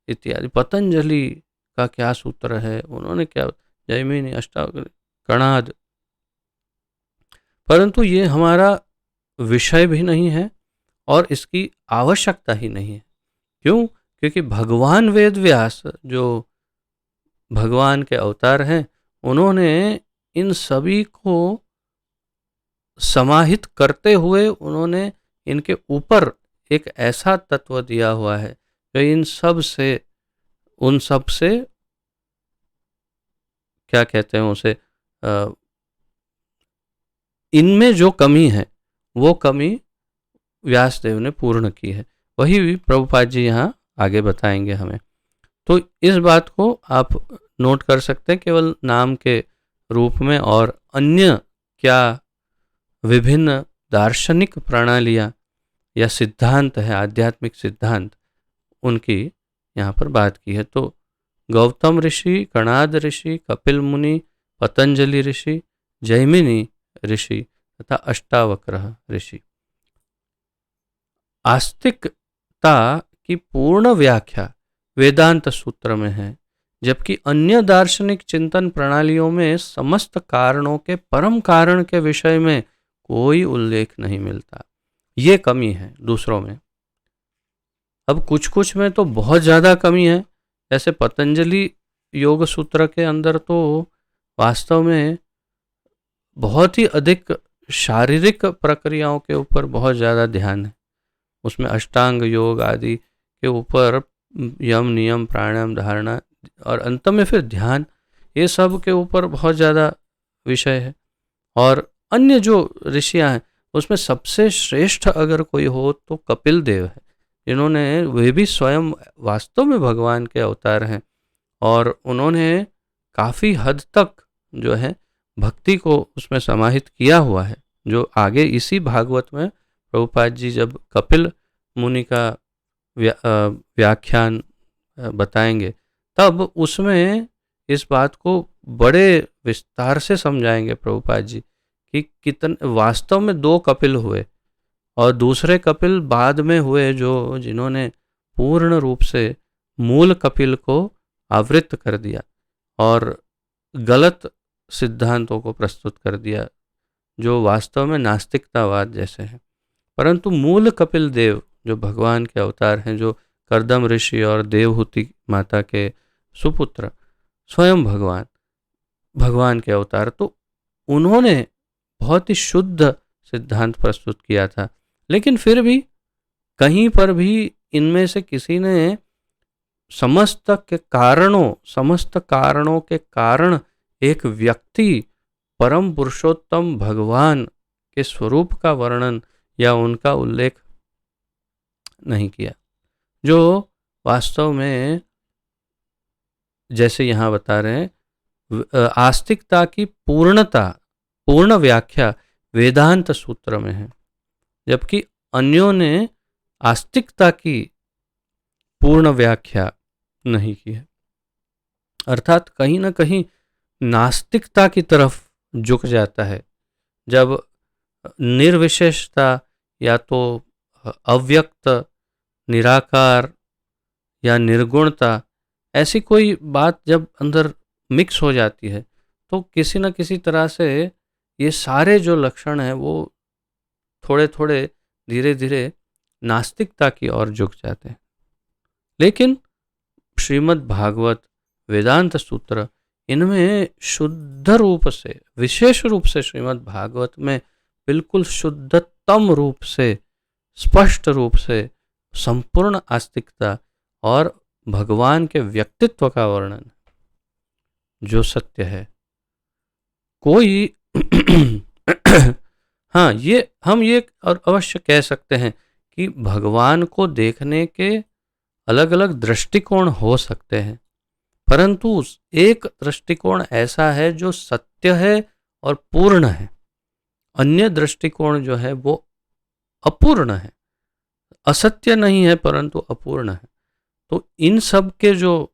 A: इत्यादि। पतंजलि का क्या सूत्र है, उन्होंने क्या, जैमिनी, अष्टावक्र, कणाद। परंतु ये हमारा विषय भी नहीं है और इसकी आवश्यकता ही नहीं है। क्यों? क्योंकि भगवान वेद व्यास जो भगवान के अवतार हैं, उन्होंने इन सभी को समाहित करते हुए उन्होंने इनके ऊपर एक ऐसा तत्व दिया हुआ है जो इन सब से, उन सब से क्या कहते हैं उसे, इनमें जो कमी है वो कमी व्यासदेव ने पूर्ण की है। वही भी प्रभुपाद जी यहाँ आगे बताएंगे हमें। तो इस बात को आप नोट कर सकते हैं केवल नाम के रूप में। और अन्य क्या विभिन्न दार्शनिक प्रणालियाँ या सिद्धांत है, आध्यात्मिक सिद्धांत, उनकी यहाँ पर बात की है। तो गौतम ऋषि, कणाद ऋषि, कपिल मुनि, पतंजलि ऋषि, जैमिनी ऋषि तथा अष्टावक्र ऋषि। आस्तिकता की पूर्ण व्याख्या वेदांत सूत्र में है, जबकि अन्य दार्शनिक चिंतन प्रणालियों में समस्त कारणों के परम कारण के विषय में कोई उल्लेख नहीं मिलता। ये कमी है दूसरों में। अब कुछ में तो बहुत ज़्यादा कमी है, जैसे पतंजलि योग सूत्र के अंदर तो वास्तव में बहुत ही अधिक शारीरिक प्रक्रियाओं के ऊपर बहुत ज़्यादा ध्यान है। उसमें अष्टांग योग आदि के ऊपर यम, नियम, प्राणायाम, धारणा और अंत में फिर ध्यान, ये सब के ऊपर बहुत ज़्यादा विषय है। और अन्य जो ऋषियाँ हैं उसमें सबसे श्रेष्ठ अगर कोई हो तो कपिल देव है, जिन्होंने, वे भी स्वयं वास्तव में भगवान के अवतार हैं और उन्होंने काफ़ी हद तक जो है भक्ति को उसमें समाहित किया हुआ है, जो आगे इसी भागवत में प्रभुपाद जी जब कपिल मुनि का व्याख्यान बताएंगे तब उसमें इस बात को बड़े विस्तार से समझाएंगे प्रभुपाद जी कि कितने वास्तव में 2 कपिल हुए और दूसरे कपिल बाद में हुए जो जिन्होंने पूर्ण रूप से मूल कपिल को आवृत्त कर दिया और गलत सिद्धांतों को प्रस्तुत कर दिया जो वास्तव में नास्तिकतावाद जैसे हैं। परंतु मूल कपिल देव जो भगवान के अवतार हैं, जो कर्दम ऋषि और देवहूति माता के सुपुत्र, स्वयं भगवान के अवतार, तो उन्होंने बहुत ही शुद्ध सिद्धांत प्रस्तुत किया था। लेकिन फिर भी कहीं पर भी इनमें से किसी ने समस्त कारणों के कारण एक व्यक्ति परम पुरुषोत्तम भगवान के स्वरूप का वर्णन या उनका उल्लेख नहीं किया, जो वास्तव में जैसे यहाँ बता रहे हैं आस्तिकता की पूर्ण व्याख्या वेदांत सूत्र में है, जबकि अन्यों ने आस्तिकता की पूर्ण व्याख्या नहीं की है। अर्थात कहीं ना कहीं नास्तिकता की तरफ झुक जाता है जब निर्विशेषता या तो अव्यक्त, निराकार या निर्गुणता ऐसी कोई बात जब अंदर मिक्स हो जाती है तो किसी न किसी तरह से ये सारे जो लक्षण हैं वो थोड़े थोड़े धीरे धीरे नास्तिकता की ओर झुक जाते हैं। लेकिन श्रीमद् भागवत, वेदांत सूत्र, इनमें शुद्ध रूप से, विशेष रूप से श्रीमद् भागवत में बिल्कुल शुद्धतम रूप से, स्पष्ट रूप से संपूर्ण आस्तिकता और भगवान के व्यक्तित्व का वर्णन जो सत्य है। कोई हाँ, हम ये और अवश्य कह सकते हैं कि भगवान को देखने के अलग अलग दृष्टिकोण हो सकते हैं, परंतु एक दृष्टिकोण ऐसा है जो सत्य है और पूर्ण है। अन्य दृष्टिकोण जो है वो अपूर्ण है, असत्य नहीं है परंतु अपूर्ण है। तो इन सब के जो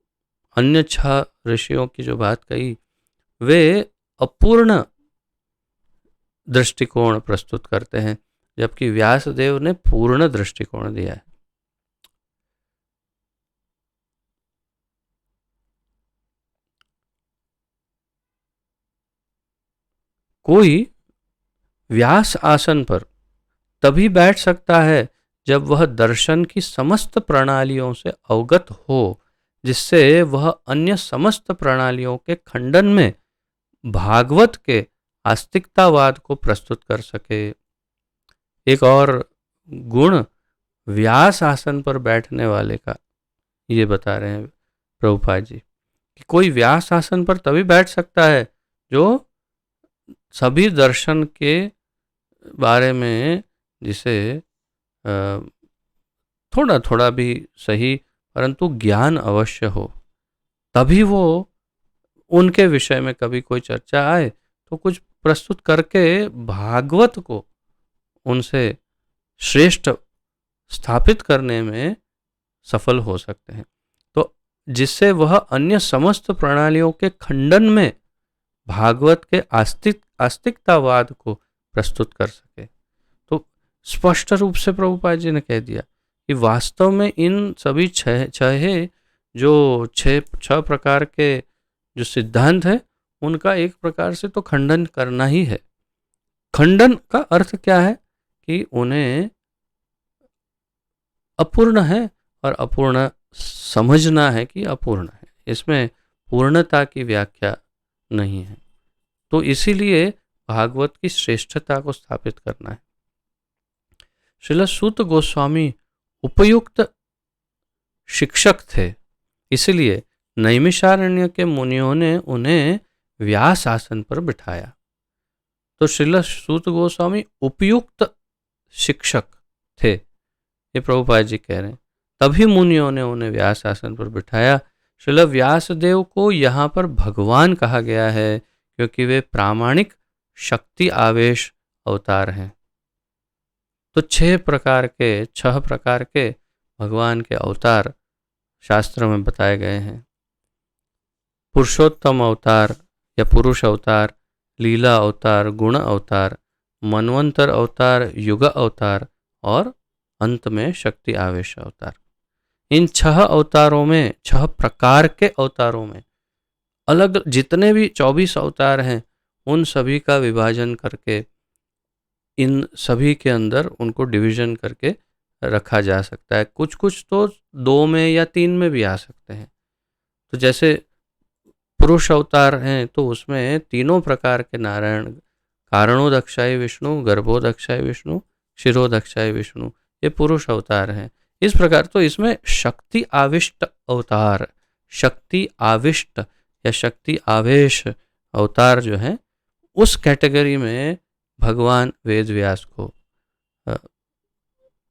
A: अन्य 6 ऋषियों की जो बात कही वे अपूर्ण दृष्टिकोण प्रस्तुत करते हैं, जबकि व्यासदेव ने पूर्ण दृष्टिकोण दिया है। कोई व्यास आसन पर तभी बैठ सकता है जब वह दर्शन की समस्त प्रणालियों से अवगत हो, जिससे वह अन्य समस्त प्रणालियों के खंडन में भागवत के आस्तिकतावाद को प्रस्तुत कर सके। एक और गुण व्यास आसन पर बैठने वाले का ये बता रहे हैं प्रभुपाद जी कि कोई व्यास आसन पर तभी बैठ सकता है जो सभी दर्शन के बारे में, जिसे थोड़ा थोड़ा भी सही परंतु ज्ञान अवश्य हो, तभी वो उनके विषय में कभी कोई चर्चा आए तो कुछ प्रस्तुत करके भागवत को उनसे श्रेष्ठ स्थापित करने में सफल हो सकते हैं, तो जिससे वह अन्य समस्त प्रणालियों के खंडन में भागवत के आस्तिकतावाद को प्रस्तुत कर सके। तो स्पष्ट रूप से प्रभुपाद जी ने कह दिया कि वास्तव में इन सभी छह प्रकार के जो सिद्धांत है उनका एक प्रकार से तो खंडन करना ही है। खंडन का अर्थ क्या है कि उन्हें अपूर्ण है और अपूर्ण समझना है कि अपूर्ण है, इसमें पूर्णता की व्याख्या नहीं है। तो इसीलिए भागवत की श्रेष्ठता को स्थापित करना है। श्रील सूत गोस्वामी उपयुक्त शिक्षक थे, इसलिए नैमिषारण्य के मुनियों ने उन्हें व्यास आसन पर बिठाया। तो श्रील सूत गोस्वामी उपयुक्त शिक्षक थे, ये प्रभुपाद जी कह रहे हैं, तभी मुनियों ने उन्हें व्यास आसन पर बिठाया। श्रील व्यासदेव को यहाँ पर भगवान कहा गया है क्योंकि वे प्रामाणिक शक्ति आवेश अवतार हैं। तो 6 प्रकार के भगवान के अवतार शास्त्र में बताए गए हैं। पुरुषोत्तम अवतार या पुरुष अवतार, लीला अवतार, गुण अवतार, मनवंतर अवतार, युग अवतार और अंत में शक्ति आवेश अवतार। इन 6 अवतारों में, 6 प्रकार के अवतारों में अलग जितने भी 24 अवतार हैं उन सभी का विभाजन करके इन सभी के अंदर उनको डिवीजन करके रखा जा सकता है। कुछ कुछ तो 2 में या 3 में भी आ सकते हैं। तो जैसे पुरुष अवतार हैं तो उसमें तीनों प्रकार के नारायण, कारणोदक्षाय विष्णु, गर्भोदक्षाय विष्णु, क्षीरोदक्षाय विष्णु, ये पुरुष अवतार हैं। इस प्रकार तो इसमें शक्ति आविष्ट अवतार, शक्ति आविष्ट या शक्ति आवेश अवतार जो हैं उस कैटेगरी में भगवान वेद व्यास को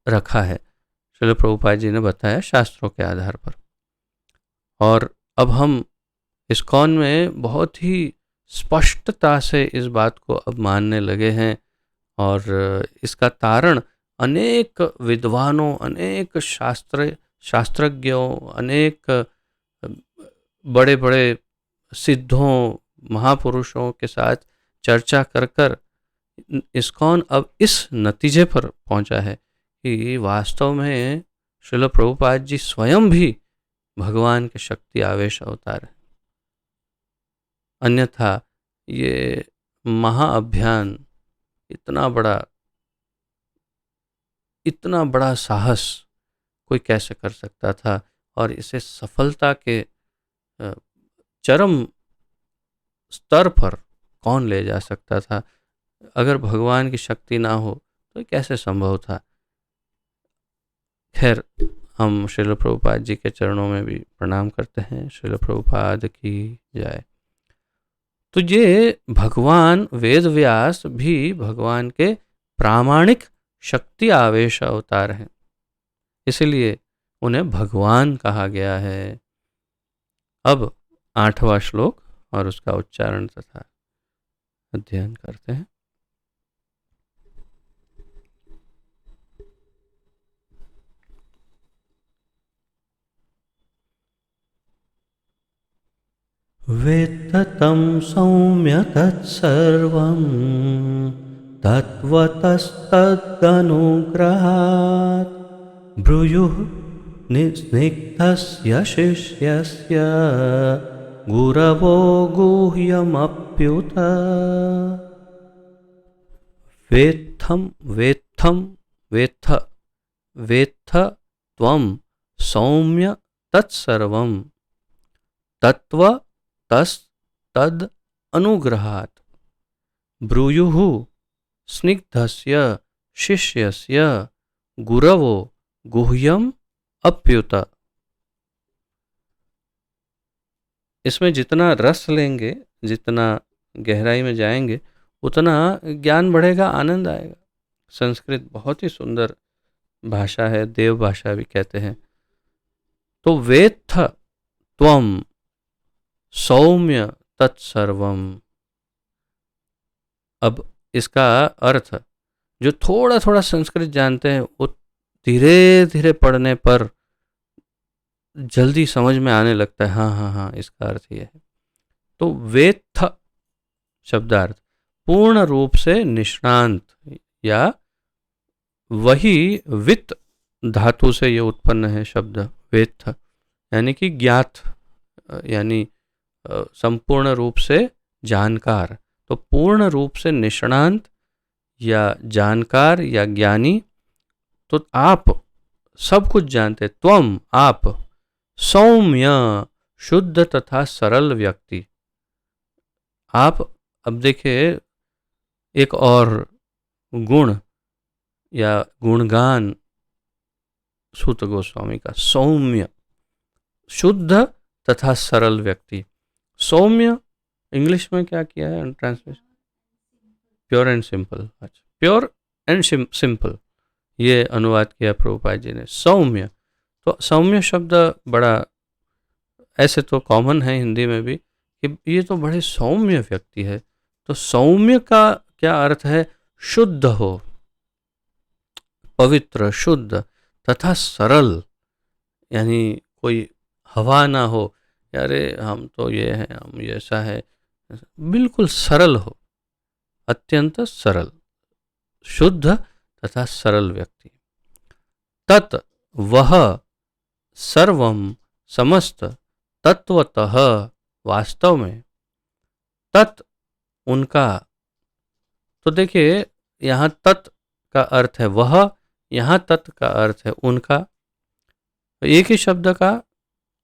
A: रखा है, श्रील प्रभुपाद जी ने बताया शास्त्रों के आधार पर। और अब हम इस्कॉन में बहुत ही स्पष्टता से इस बात को अब मानने लगे हैं और इसका तारण अनेक विद्वानों, अनेक शास्त्रज्ञों, अनेक बड़े बड़े सिद्धों, महापुरुषों के साथ चर्चा कर कर इस्कॉन अब इस नतीजे पर पहुंचा है कि वास्तव में श्रील प्रभुपाद जी स्वयं भी भगवान के शक्ति आवेश अवतार है। अन्यथा ये महाअभियान इतना बड़ा साहस कोई कैसे कर सकता था और इसे सफलता के चरम स्तर पर कौन ले जा सकता था? अगर भगवान की शक्ति ना हो तो कैसे संभव था? खैर, हम श्रील प्रभुपाद जी के चरणों में भी प्रणाम करते हैं। श्रील प्रभुपाद की जय। तो ये भगवान वेद व्यास भी भगवान के प्रामाणिक शक्ति आवेश अवतार हैं, इसलिए उन्हें भगवान कहा गया है। अब 8वां श्लोक और उसका उच्चारण तथा अध्ययन करते हैं। वेत्थ तं सौम्य तत्सर्वं तत्त्वतस्तदनुग्रहात् ब्रूयुः स्निग्धस्य शिष्यस्य गुरवो गुह्यमप्युत। वेत्थ त्वं सौम्य तत्सर्वं तत्त्वतस्तद अनुग्रहात् ब्रूयुः स्निग्धस्य शिष्यस्य गुरवो गुह्यम अप्युत। इसमें जितना रस लेंगे, जितना गहराई में जाएंगे, उतना ज्ञान बढ़ेगा, आनंद आएगा। संस्कृत बहुत ही सुंदर भाषा है, देव भाषा भी कहते हैं। तो वेत्थ त्वम सौम्य तत्सर्वम, अब इसका अर्थ जो थोड़ा थोड़ा संस्कृत जानते हैं वो धीरे धीरे पढ़ने पर जल्दी समझ में आने लगता है। हाँ, इसका अर्थ ये है। तो वेत्थ शब्दार्थ पूर्ण रूप से निष्णांत, या वही वित्त धातु से ये उत्पन्न है शब्द वेत्थ, यानी कि ज्ञात, यानी संपूर्ण रूप से जानकार। तो पूर्ण रूप से निष्णांत या जानकार या ज्ञानी, तो आप सब कुछ जानते। त्वम आप, सौम्य शुद्ध तथा सरल व्यक्ति आप। अब देखिए एक और गुण या गुणगान सूत गोस्वामी का, सौम्य शुद्ध तथा सरल व्यक्ति। सौम्य इंग्लिश में क्या किया है ट्रांसलेशन? Pure and simple. अच्छा, प्योर एंड सिंपल, ये अनुवाद किया प्रभुपाद जी ने। सौम्य, तो सौम्य शब्द बड़ा ऐसे तो कॉमन है हिंदी में भी कि ये तो बड़े सौम्य व्यक्ति है। तो सौम्य का क्या अर्थ है? शुद्ध हो, पवित्र, शुद्ध तथा सरल, यानी कोई हवा ना हो, अरे हम तो ये हैं, हम ऐसा है, बिल्कुल सरल हो, अत्यंत सरल, शुद्ध तथा सरल व्यक्ति। तत् वह सर्वम समस्त तत्वतः, वास्तव में तत् उनका। तो देखिए यहाँ तत् का अर्थ है वह, यहाँ तत् का अर्थ है उनका। एक ही शब्द का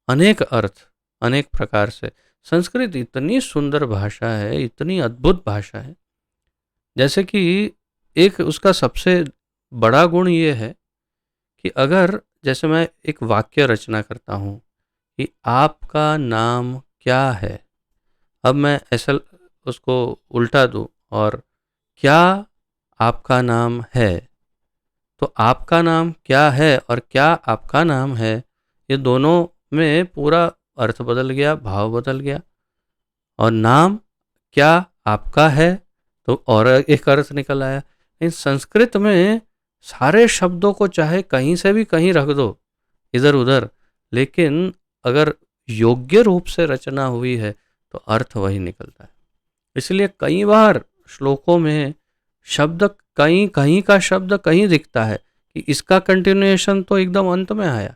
A: अनेक अर्थ अनेक प्रकार से। संस्कृत इतनी सुंदर भाषा है, इतनी अद्भुत भाषा है। जैसे कि एक उसका सबसे बड़ा गुण ये है कि अगर जैसे मैं एक वाक्य रचना करता हूँ कि आपका नाम क्या है, अब मैं ऐसा उसको उल्टा दूँ और क्या आपका नाम है, तो आपका नाम क्या है और क्या आपका नाम है, ये दोनों में पूरा अर्थ बदल गया, भाव बदल गया। और नाम क्या आपका है तो और एक अर्थ निकल आया। इन संस्कृत में सारे शब्दों को चाहे कहीं से भी कहीं रख दो इधर उधर, लेकिन अगर योग्य रूप से रचना हुई है तो अर्थ वही निकलता है। इसलिए कई बार श्लोकों में शब्द कहीं कहीं का शब्द कहीं दिखता है कि इसका कंटिन्यूएशन तो एकदम अंत में आया,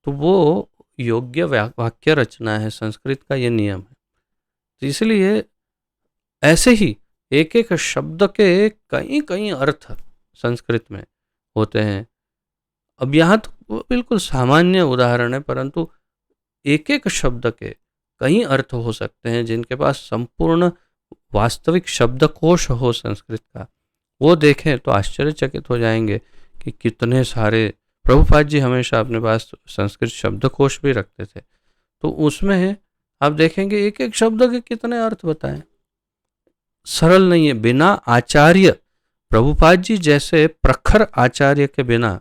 A: तो वो योग्य वाक्य रचना है। संस्कृत का ये नियम है। तो इसलिए ऐसे ही एक एक शब्द के कई कई अर्थ संस्कृत में होते हैं। अब यहाँ तो बिल्कुल सामान्य उदाहरण है, परंतु एक एक शब्द के कई अर्थ हो सकते हैं जिनके पास संपूर्ण वास्तविक शब्दकोश हो संस्कृत का। वो देखें तो आश्चर्यचकित हो जाएंगे कि कितने सारे। प्रभुपाद जी हमेशा अपने पास संस्कृत शब्दकोश भी रखते थे, तो उसमें आप देखेंगे एक एक शब्द के कितने अर्थ बताएं। सरल नहीं है। बिना आचार्य, प्रभुपाद जी जैसे प्रखर आचार्य के बिना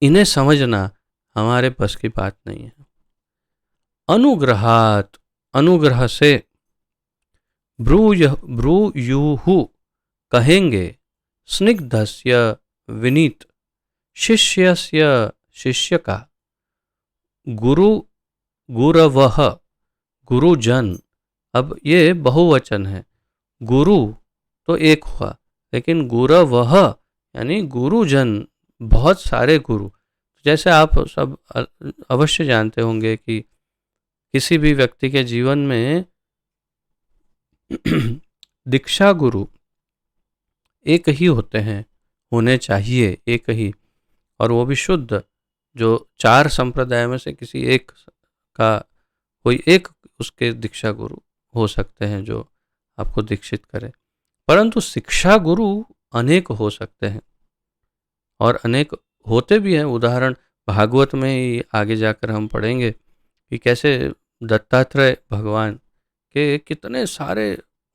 A: इन्हें समझना हमारे बस की बात नहीं है। अनुग्रहात, अनुग्रह से, ब्रूयुहु कहेंगे, स्निग्धस्य विनीत, शिष्यस्य शिष्य का, गुरु गुरवः गुरुजन। अब ये बहुवचन है, गुरु तो एक हुआ, लेकिन गुरवः यानी गुरुजन, बहुत सारे गुरु। जैसे आप सब अवश्य जानते होंगे कि किसी भी व्यक्ति के जीवन में दीक्षा गुरु एक ही होते हैं, होने चाहिए एक ही, और वो भी शुद्ध, जो चार संप्रदाय में से किसी एक का कोई एक उसके दीक्षा गुरु हो सकते हैं जो आपको दीक्षित करे। परंतु शिक्षा गुरु अनेक हो सकते हैं और अनेक होते भी हैं। उदाहरण भागवत में ही आगे जाकर हम पढ़ेंगे कि कैसे दत्तात्रेय भगवान के कितने सारे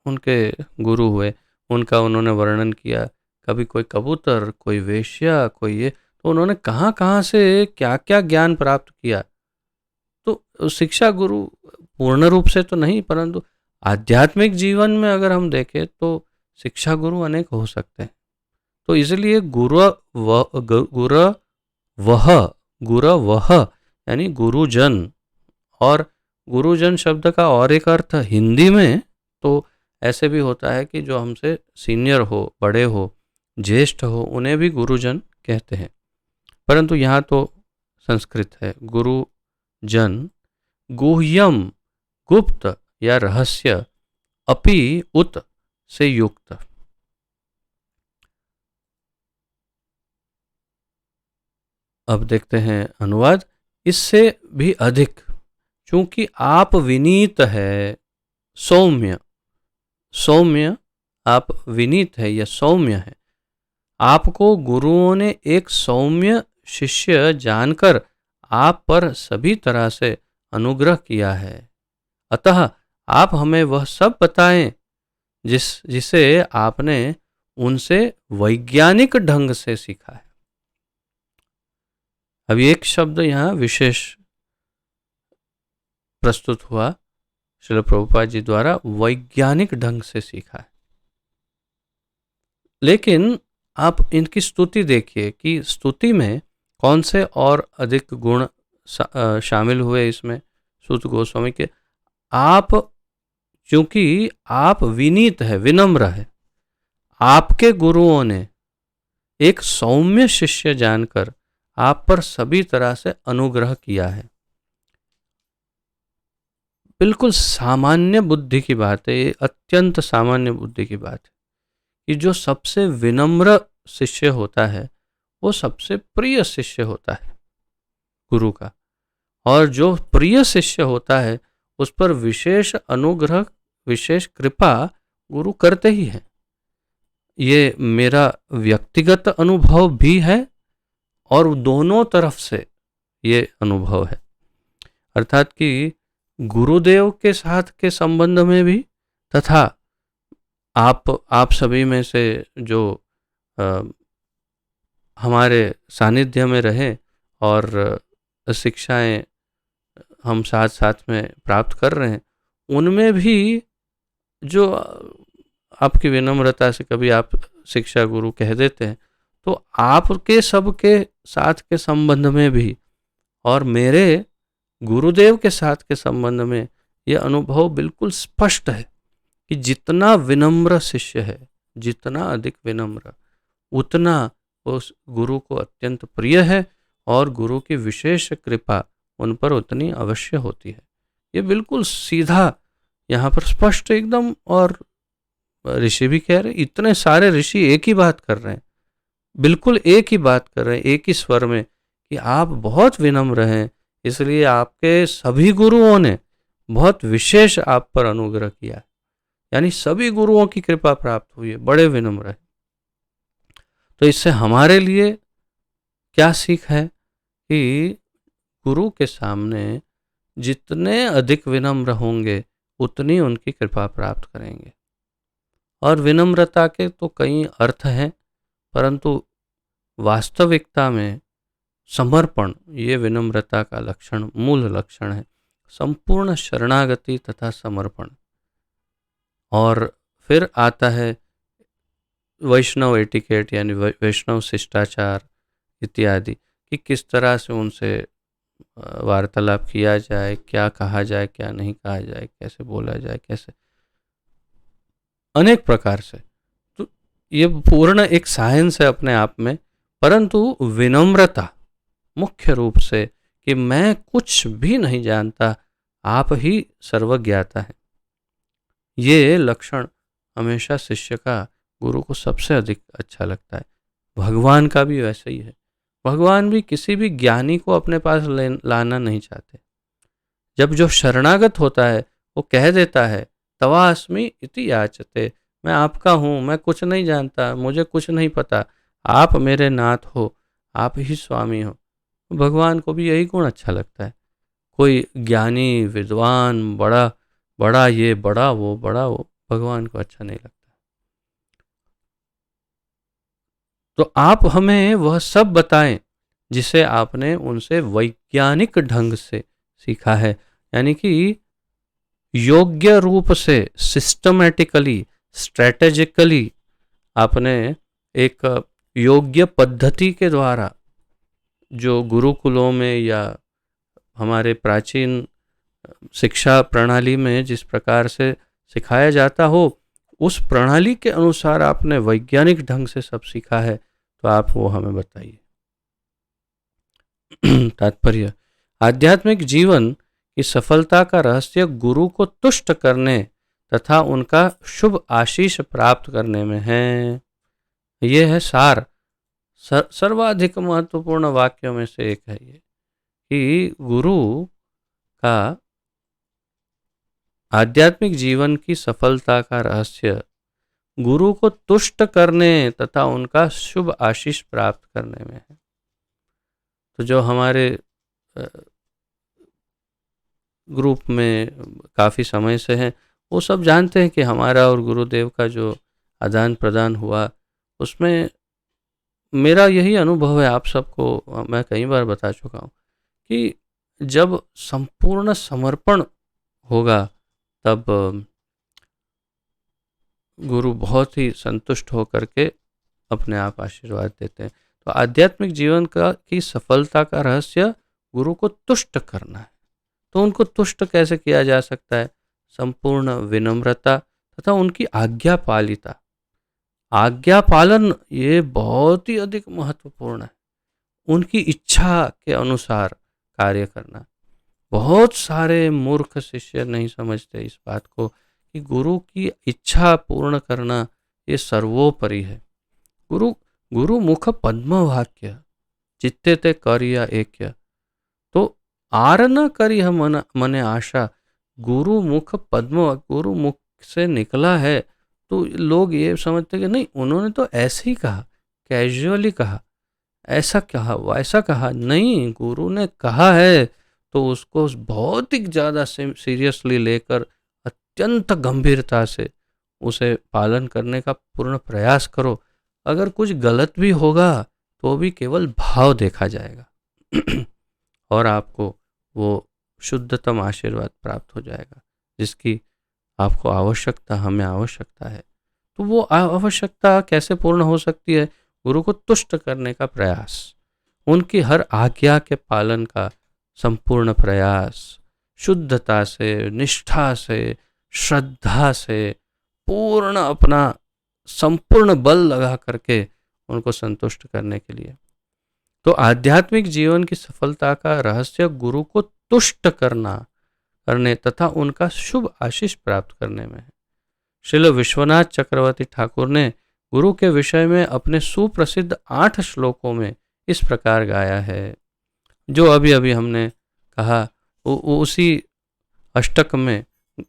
A: उनके गुरु हुए। उनका उन्होंने वर्णन किया, कभी कोई कबूतर, कोई वेश्या, कोई ये, तो उन्होंने कहाँ कहाँ से क्या क्या ज्ञान प्राप्त किया। तो शिक्षा गुरु पूर्ण रूप से तो नहीं, परंतु आध्यात्मिक जीवन में अगर हम देखें तो शिक्षा गुरु अनेक हो सकते हैं। तो इसलिए गुरवः यानी गुरुजन। और गुरुजन शब्द का और एक अर्थ हिंदी में तो ऐसे भी होता है कि जो हमसे सीनियर हो, बड़े हो, ज्येष्ठ हो, उन्हें भी गुरुजन कहते हैं। परंतु यहाँ तो संस्कृत है, गुरुजन। गुह्यम, गुप्त या रहस्य, अपि उत से युक्त। अब देखते हैं अनुवाद। इससे भी अधिक, चूंकि आप विनीत है, सौम्य, सौम्य, आप विनीत है या सौम्य है, आपको गुरुओं ने एक सौम्य शिष्य जानकर आप पर सभी तरह से अनुग्रह किया है। अतः आप हमें वह सब बताएं जिसे आपने उनसे वैज्ञानिक ढंग से सीखा है। अब एक शब्द यहाँ विशेष प्रस्तुत हुआ श्रील प्रभुपाद जी द्वारा, वैज्ञानिक ढंग से सीखा है। लेकिन आप इनकी स्तुति देखिए कि स्तुति में कौन से और अधिक गुण शामिल हुए इसमें सूत गोस्वामी के। आप, क्योंकि आप विनीत है, विनम्र है, आपके गुरुओं ने एक सौम्य शिष्य जानकर आप पर सभी तरह से अनुग्रह किया है। बिल्कुल सामान्य बुद्धि की बात है, ये अत्यंत सामान्य बुद्धि की बात है कि जो सबसे विनम्र शिष्य होता है वो सबसे प्रिय शिष्य होता है गुरु का, और जो प्रिय शिष्य होता है उस पर विशेष अनुग्रह, विशेष कृपा गुरु करते ही हैं। ये मेरा व्यक्तिगत अनुभव भी है और दोनों तरफ से ये अनुभव है, अर्थात कि गुरुदेव के साथ के संबंध में भी, तथा आप सभी में से जो हमारे सानिध्य में रहे और शिक्षाएं हम साथ साथ में प्राप्त कर रहे हैं, उनमें भी जो आपकी विनम्रता से कभी आप शिक्षा गुरु कह देते हैं, तो आपके सबके साथ के संबंध में भी और मेरे गुरुदेव के साथ के संबंध में ये अनुभव बिल्कुल स्पष्ट है कि जितना विनम्र शिष्य है, जितना अधिक विनम्र, उतना उस गुरु को अत्यंत प्रिय है और गुरु की विशेष कृपा उन पर उतनी अवश्य होती है। ये बिल्कुल सीधा यहाँ पर स्पष्ट एकदम, और ऋषि भी कह रहे, इतने सारे ऋषि एक ही बात कर रहे हैं, बिल्कुल एक ही बात कर रहे हैं, एक ही स्वर में, कि आप बहुत विनम्र हैं, इसलिए आपके सभी गुरुओं ने बहुत विशेष आप पर अनुग्रह किया है, यानी सभी गुरुओं की कृपा प्राप्त हुई है, बड़े विनम्र है। तो इससे हमारे लिए क्या सीख है कि गुरु के सामने जितने अधिक विनम्र होंगे उतनी उनकी कृपा प्राप्त करेंगे। और विनम्रता के तो कई अर्थ हैं, परंतु वास्तविकता में समर्पण ये विनम्रता का लक्षण, मूल लक्षण है, संपूर्ण शरणागति तथा समर्पण। और फिर आता है वैष्णव एटिकेट यानी वैष्णव शिष्टाचार इत्यादि, कि किस तरह से उनसे वार्तालाप किया जाए, क्या कहा जाए, क्या नहीं कहा जाए, कैसे बोला जाए, कैसे, अनेक प्रकार से। तो ये पूर्ण एक साइंस है अपने आप में, परंतु विनम्रता मुख्य रूप से कि मैं कुछ भी नहीं जानता, आप ही सर्वज्ञाता है, ये लक्षण हमेशा शिष्य का गुरु को सबसे अधिक अच्छा लगता है। भगवान का भी वैसे ही है, भगवान भी किसी भी ज्ञानी को अपने पास लाना नहीं चाहते। जब जो शरणागत होता है वो कह देता है तवास्मि इति याचते, मैं आपका हूँ, मैं कुछ नहीं जानता, मुझे कुछ नहीं पता, आप मेरे नाथ हो, आप ही स्वामी हो, भगवान को भी यही गुण अच्छा लगता है। कोई ज्ञानी विद्वान बड़ा बड़ा ये बड़ा वो बड़ा वो भगवान को अच्छा नहीं लगता। तो आप हमें वह सब बताएं जिसे आपने उनसे वैज्ञानिक ढंग से सीखा है, यानी कि योग्य रूप से, सिस्टमैटिकली, स्ट्रेटेजिकली आपने एक योग्य पद्धति के द्वारा, जो गुरुकुलों में या हमारे प्राचीन शिक्षा प्रणाली में जिस प्रकार से सिखाया जाता हो, उस प्रणाली के अनुसार आपने वैज्ञानिक ढंग से सब सीखा है, तो आप वो हमें बताइए। तात्पर्य, आध्यात्मिक जीवन की सफलता का रहस्य गुरु को तुष्ट करने तथा उनका शुभ आशीष प्राप्त करने में है। यह है सार, सर्वाधिक महत्वपूर्ण वाक्यों में से एक है ये, कि गुरु का आध्यात्मिक जीवन की सफलता का रहस्य गुरु को तुष्ट करने तथा उनका शुभ आशीष प्राप्त करने में है। तो जो हमारे ग्रुप में काफ़ी समय से हैं, वो सब जानते हैं कि हमारा और गुरुदेव का जो आदान प्रदान हुआ, उसमें मेरा यही अनुभव है, आप सबको मैं कई बार बता चुका हूँ, कि जब संपूर्ण समर्पण होगा तब गुरु बहुत ही संतुष्ट होकर के अपने आप आशीर्वाद देते हैं। तो आध्यात्मिक जीवन की सफलता का रहस्य गुरु को तुष्ट करना है। तो उनको तुष्ट कैसे किया जा सकता है? संपूर्ण विनम्रता तथा उनकी आज्ञापालिता। आज्ञा पालन ये बहुत ही अधिक महत्वपूर्ण है। उनकी इच्छा के अनुसार कार्य करना। बहुत सारे मूर्ख शिष्य नहीं समझते इस बात को कि गुरु की इच्छा पूर्ण करना ये सर्वोपरि है। गुरु गुरु मुख पद्म वाक्य चित्ते ते करिया एक्य। तो आर न करी हम मने आशा। गुरु मुख पद्म, गुरु मुख से निकला है तो लोग ये समझते कि नहीं, उन्होंने तो ऐसे ही कहा, कैजुअली कहा, ऐसा कहा वैसा कहा। नहीं, गुरु ने कहा है तो उसको बहुत ही ज़्यादा सीरियसली लेकर अत्यंत गंभीरता से उसे पालन करने का पूर्ण प्रयास करो। अगर कुछ गलत भी होगा तो भी केवल भाव देखा जाएगा और आपको वो शुद्धतम आशीर्वाद प्राप्त हो जाएगा जिसकी आपको आवश्यकता, हमें आवश्यकता है। तो वो आवश्यकता कैसे पूर्ण हो सकती है? गुरु को तुष्ट करने का प्रयास, उनकी हर आज्ञा के पालन का संपूर्ण प्रयास, शुद्धता से, निष्ठा से, श्रद्धा से, पूर्ण अपना संपूर्ण बल लगा करके उनको संतुष्ट करने के लिए। तो आध्यात्मिक जीवन की सफलता का रहस्य गुरु को तुष्ट करने तथा उनका शुभ आशीष प्राप्त करने में है। श्रील विश्वनाथ चक्रवर्ती ठाकुर ने गुरु के विषय में अपने सुप्रसिद्ध 8 श्लोकों में इस प्रकार गाया है, जो अभी अभी हमने कहा। उसी अष्टक में,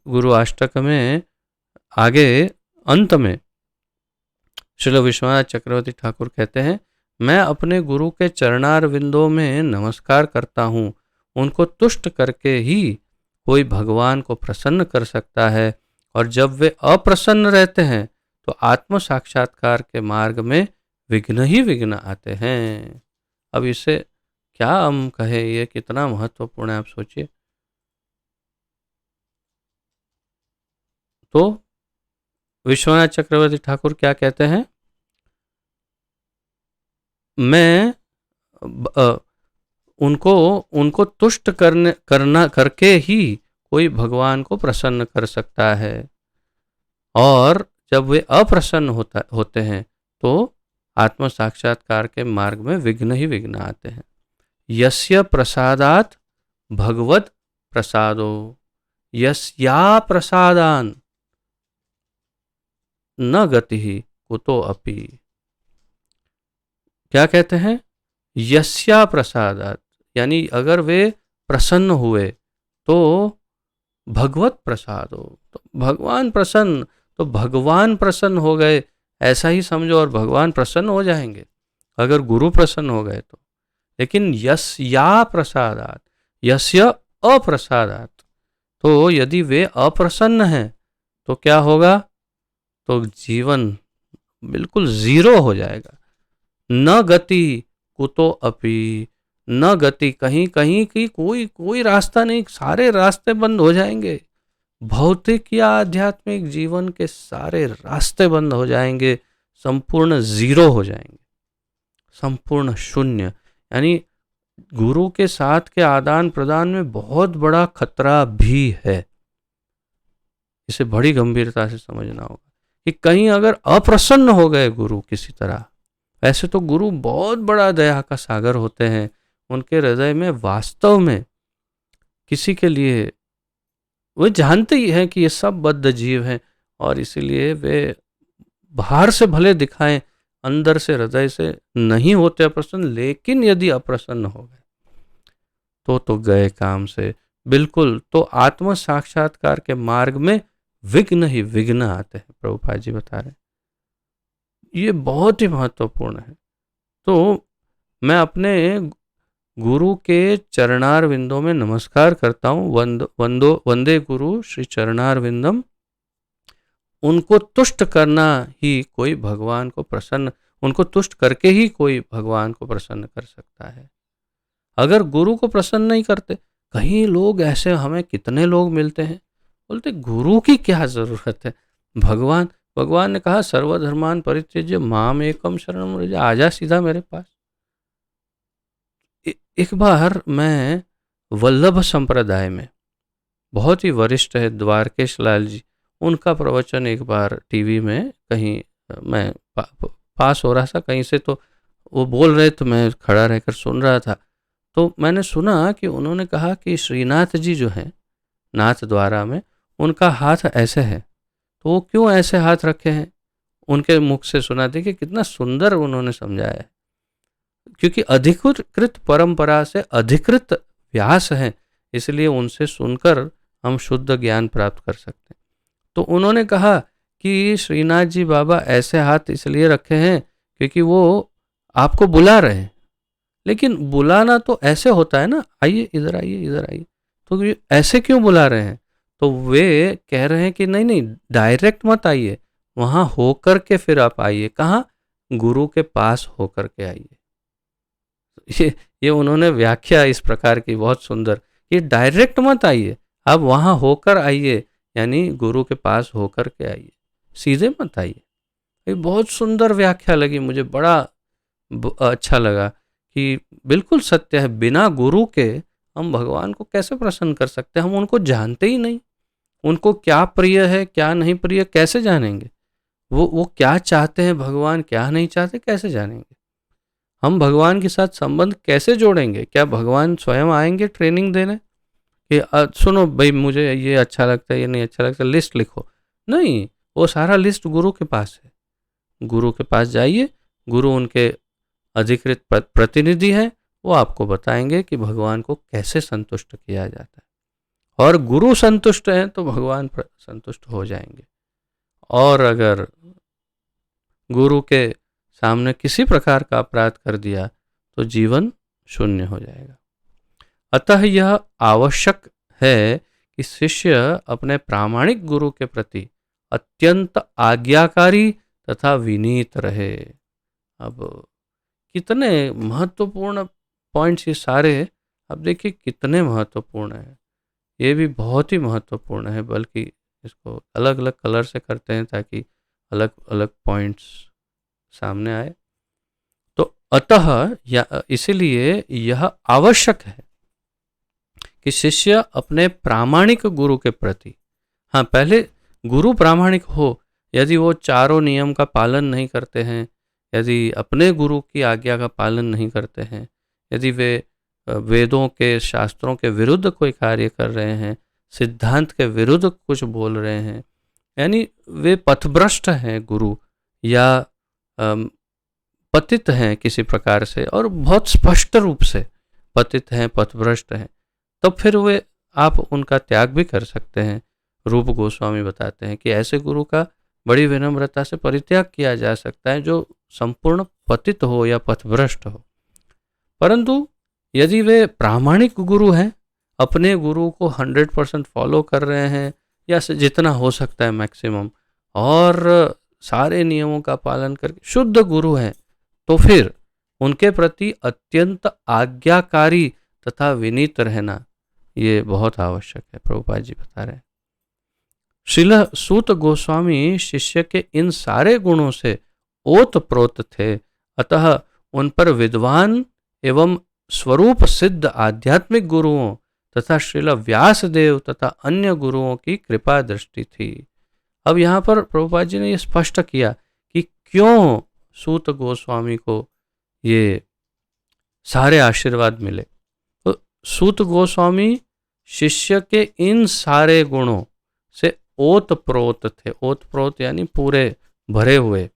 A: गुरु अष्टक में आगे अंत में श्रील विश्वनाथ चक्रवर्ती ठाकुर कहते हैं, मैं अपने गुरु के चरणार विंदों में नमस्कार करता हूँ। उनको तुष्ट करके ही कोई भगवान को प्रसन्न कर सकता है, और जब वे अप्रसन्न रहते हैं तो आत्म साक्षात्कार के मार्ग में विघ्न ही विघ्न आते हैं। अब इसे क्या हम कहें, ये कितना महत्वपूर्ण है आप सोचिए। तो विश्वनाथ चक्रवर्ती ठाकुर क्या कहते हैं, मैं उनको तुष्ट करके ही कोई भगवान को प्रसन्न कर सकता है, और जब वे अप्रसन्न होते हैं तो आत्म साक्षात्कार के मार्ग में विघ्न ही विघ्न आते हैं। यस्य प्रसादात भगवत प्रसादो यस्या प्रसादान न गति कुतो अपि। क्या कहते हैं? यस्या प्रसादात, यानी अगर वे प्रसन्न हुए तो भगवत प्रसाद हो, तो भगवान प्रसन्न, तो भगवान प्रसन्न हो गए ऐसा ही समझो, और भगवान प्रसन्न हो जाएंगे अगर गुरु प्रसन्न हो गए तो। लेकिन यस्या प्रसादात, यस्य अप्रसादात, तो यदि वे अप्रसन्न हैं तो क्या होगा? तो जीवन बिल्कुल जीरो हो जाएगा। न गति कुतो अपि, न गति, कहीं कहीं की कोई रास्ता नहीं, सारे रास्ते बंद हो जाएंगे। भौतिक या आध्यात्मिक जीवन के सारे रास्ते बंद हो जाएंगे, संपूर्ण जीरो हो जाएंगे, संपूर्ण शून्य। यानी गुरु के साथ के आदान प्रदान में बहुत बड़ा खतरा भी है। इसे बड़ी गंभीरता से समझना होगा कि कहीं अगर अप्रसन्न हो गए गुरु किसी तरह, वैसे तो गुरु बहुत बड़ा दया का सागर होते हैं, उनके हृदय में वास्तव में किसी के लिए, वे जानते ही हैं कि ये सब बद्ध जीव हैं, और इसीलिए वे बाहर से भले दिखाएं, अंदर से हृदय से नहीं होते अप्रसन्न। लेकिन यदि अप्रसन्न हो गए तो गए काम से बिल्कुल। तो आत्म साक्षात्कार के मार्ग में विघ्न ही विघ्न आते हैं, प्रभुपाद जी बता रहे हैं। ये बहुत ही महत्वपूर्ण है। तो मैं अपने गुरु के चरणार विंदों में नमस्कार करता हूँ। वंदे गुरु श्री चरणार विंदम। उनको तुष्ट करना ही कोई भगवान को प्रसन्न, उनको तुष्ट करके ही कोई भगवान को प्रसन्न कर सकता है। अगर गुरु को प्रसन्न नहीं करते, कहीं लोग ऐसे, हमें कितने लोग मिलते हैं, बोलते गुरु की क्या जरूरत है, भगवान ने कहा सर्वधर्मान परित्यज्य माम एकम शरणम व्रज, आजा सीधा मेरे पास। एक बार मैं वल्लभ संप्रदाय में, बहुत ही वरिष्ठ है द्वारकेश लाल जी, उनका प्रवचन एक बार टीवी में कहीं मैं पास हो रहा था कहीं से, तो वो बोल रहे तो मैं खड़ा रहकर सुन रहा था। तो मैंने सुना कि उन्होंने कहा कि श्रीनाथ जी जो हैं नाथ द्वारा में, उनका हाथ ऐसे है। तो वो क्यों ऐसे हाथ रखे हैं, उनके मुख से सुना। देखिए कितना सुंदर उन्होंने समझाया है। क्योंकि अधिकृत परंपरा से अधिकृत व्यास हैं, इसलिए उनसे सुनकर हम शुद्ध ज्ञान प्राप्त कर सकते हैं। तो उन्होंने कहा कि श्रीनाथ जी बाबा ऐसे हाथ इसलिए रखे हैं क्योंकि वो आपको बुला रहे हैं। लेकिन बुलाना तो ऐसे होता है ना, आइए इधर आइए इधर आइए, तो ये ऐसे क्यों बुला रहे हैं? तो वे कह रहे हैं कि नहीं नहीं, डायरेक्ट मत आइए, वहां होकर के फिर आप आइए। कहाँ? गुरु के पास होकर के आइए। ये उन्होंने व्याख्या इस प्रकार की बहुत सुंदर, कि डायरेक्ट मत आइए, आप वहां होकर आइए, यानी गुरु के पास होकर के आइए, सीधे मत आइए। ये बहुत सुंदर व्याख्या लगी मुझे, बड़ा अच्छा लगा कि बिल्कुल सत्य है। बिना गुरु के हम भगवान को कैसे प्रसन्न कर सकते हैं? हम उनको जानते ही नहीं, उनको क्या प्रिय है क्या नहीं प्रिय कैसे जानेंगे? वो क्या चाहते हैं भगवान, क्या नहीं चाहते कैसे जानेंगे? हम भगवान के साथ संबंध कैसे जोड़ेंगे? क्या भगवान स्वयं आएंगे ट्रेनिंग देने कि सुनो भाई मुझे ये अच्छा लगता है ये नहीं अच्छा लगता, लिस्ट लिखो? नहीं, वो सारा लिस्ट गुरु के पास है। गुरु के पास जाइए, गुरु उनके अधिकृत प्रतिनिधि हैं, वो आपको बताएंगे कि भगवान को कैसे संतुष्ट किया जाता है। और गुरु संतुष्ट हैं तो भगवान संतुष्ट हो जाएंगे। और अगर गुरु के सामने किसी प्रकार का अपराध कर दिया तो जीवन शून्य हो जाएगा। अतः यह आवश्यक है कि शिष्य अपने प्रामाणिक गुरु के प्रति अत्यंत आज्ञाकारी तथा विनीत रहे। अब कितने महत्वपूर्ण पॉइंट्स ये सारे, अब देखिए कितने महत्वपूर्ण हैं। ये भी बहुत ही महत्वपूर्ण है, बल्कि इसको अलग अलग कलर से करते हैं ताकि अलग अलग पॉइंट्स सामने आए। तो अतः इसलिए यह आवश्यक है कि शिष्य अपने प्रामाणिक गुरु के प्रति, हाँ पहले गुरु प्रामाणिक हो, यदि वो चारों नियम का पालन नहीं करते हैं, यदि अपने गुरु की आज्ञा का पालन नहीं करते हैं, यदि वे वेदों के शास्त्रों के विरुद्ध कोई कार्य कर रहे हैं, सिद्धांत के विरुद्ध कुछ बोल रहे हैं, यानी वे पथभ्रष्ट हैं गुरु, या पतित हैं किसी प्रकार से, और बहुत स्पष्ट रूप से पतित हैं पथभ्रष्ट हैं, तो फिर वे आप उनका त्याग भी कर सकते हैं। रूप गोस्वामी बताते हैं कि ऐसे गुरु का बड़ी विनम्रता से परित्याग किया जा सकता है जो संपूर्ण पतित हो या पथभ्रष्ट हो। परंतु यदि वे प्रामाणिक गुरु हैं, अपने गुरु को 100% फॉलो कर रहे हैं, या जितना हो सकता है मैक्सिमम, और सारे नियमों का पालन करके शुद्ध गुरु हैं, तो फिर उनके प्रति अत्यंत आज्ञाकारी तथा विनीत रहना ये बहुत आवश्यक है। प्रभुपाद जी बता रहे हैं। श्रील सूत गोस्वामी शिष्य के इन सारे गुणों से ओत प्रोत थे, अतः उन पर विद्वान एवं स्वरूप सिद्ध आध्यात्मिक गुरुओं तथा श्रील व्यास देव तथा अन्य गुरुओं की कृपा दृष्टि थी। अब यहाँ पर प्रभुपाद जी ने यह स्पष्ट किया कि क्यों सूत गोस्वामी को ये सारे आशीर्वाद मिले। तो सूत गोस्वामी शिष्य के इन सारे गुणों से ओत प्रोत थे। ओत प्रोत यानी पूरे भरे हुए,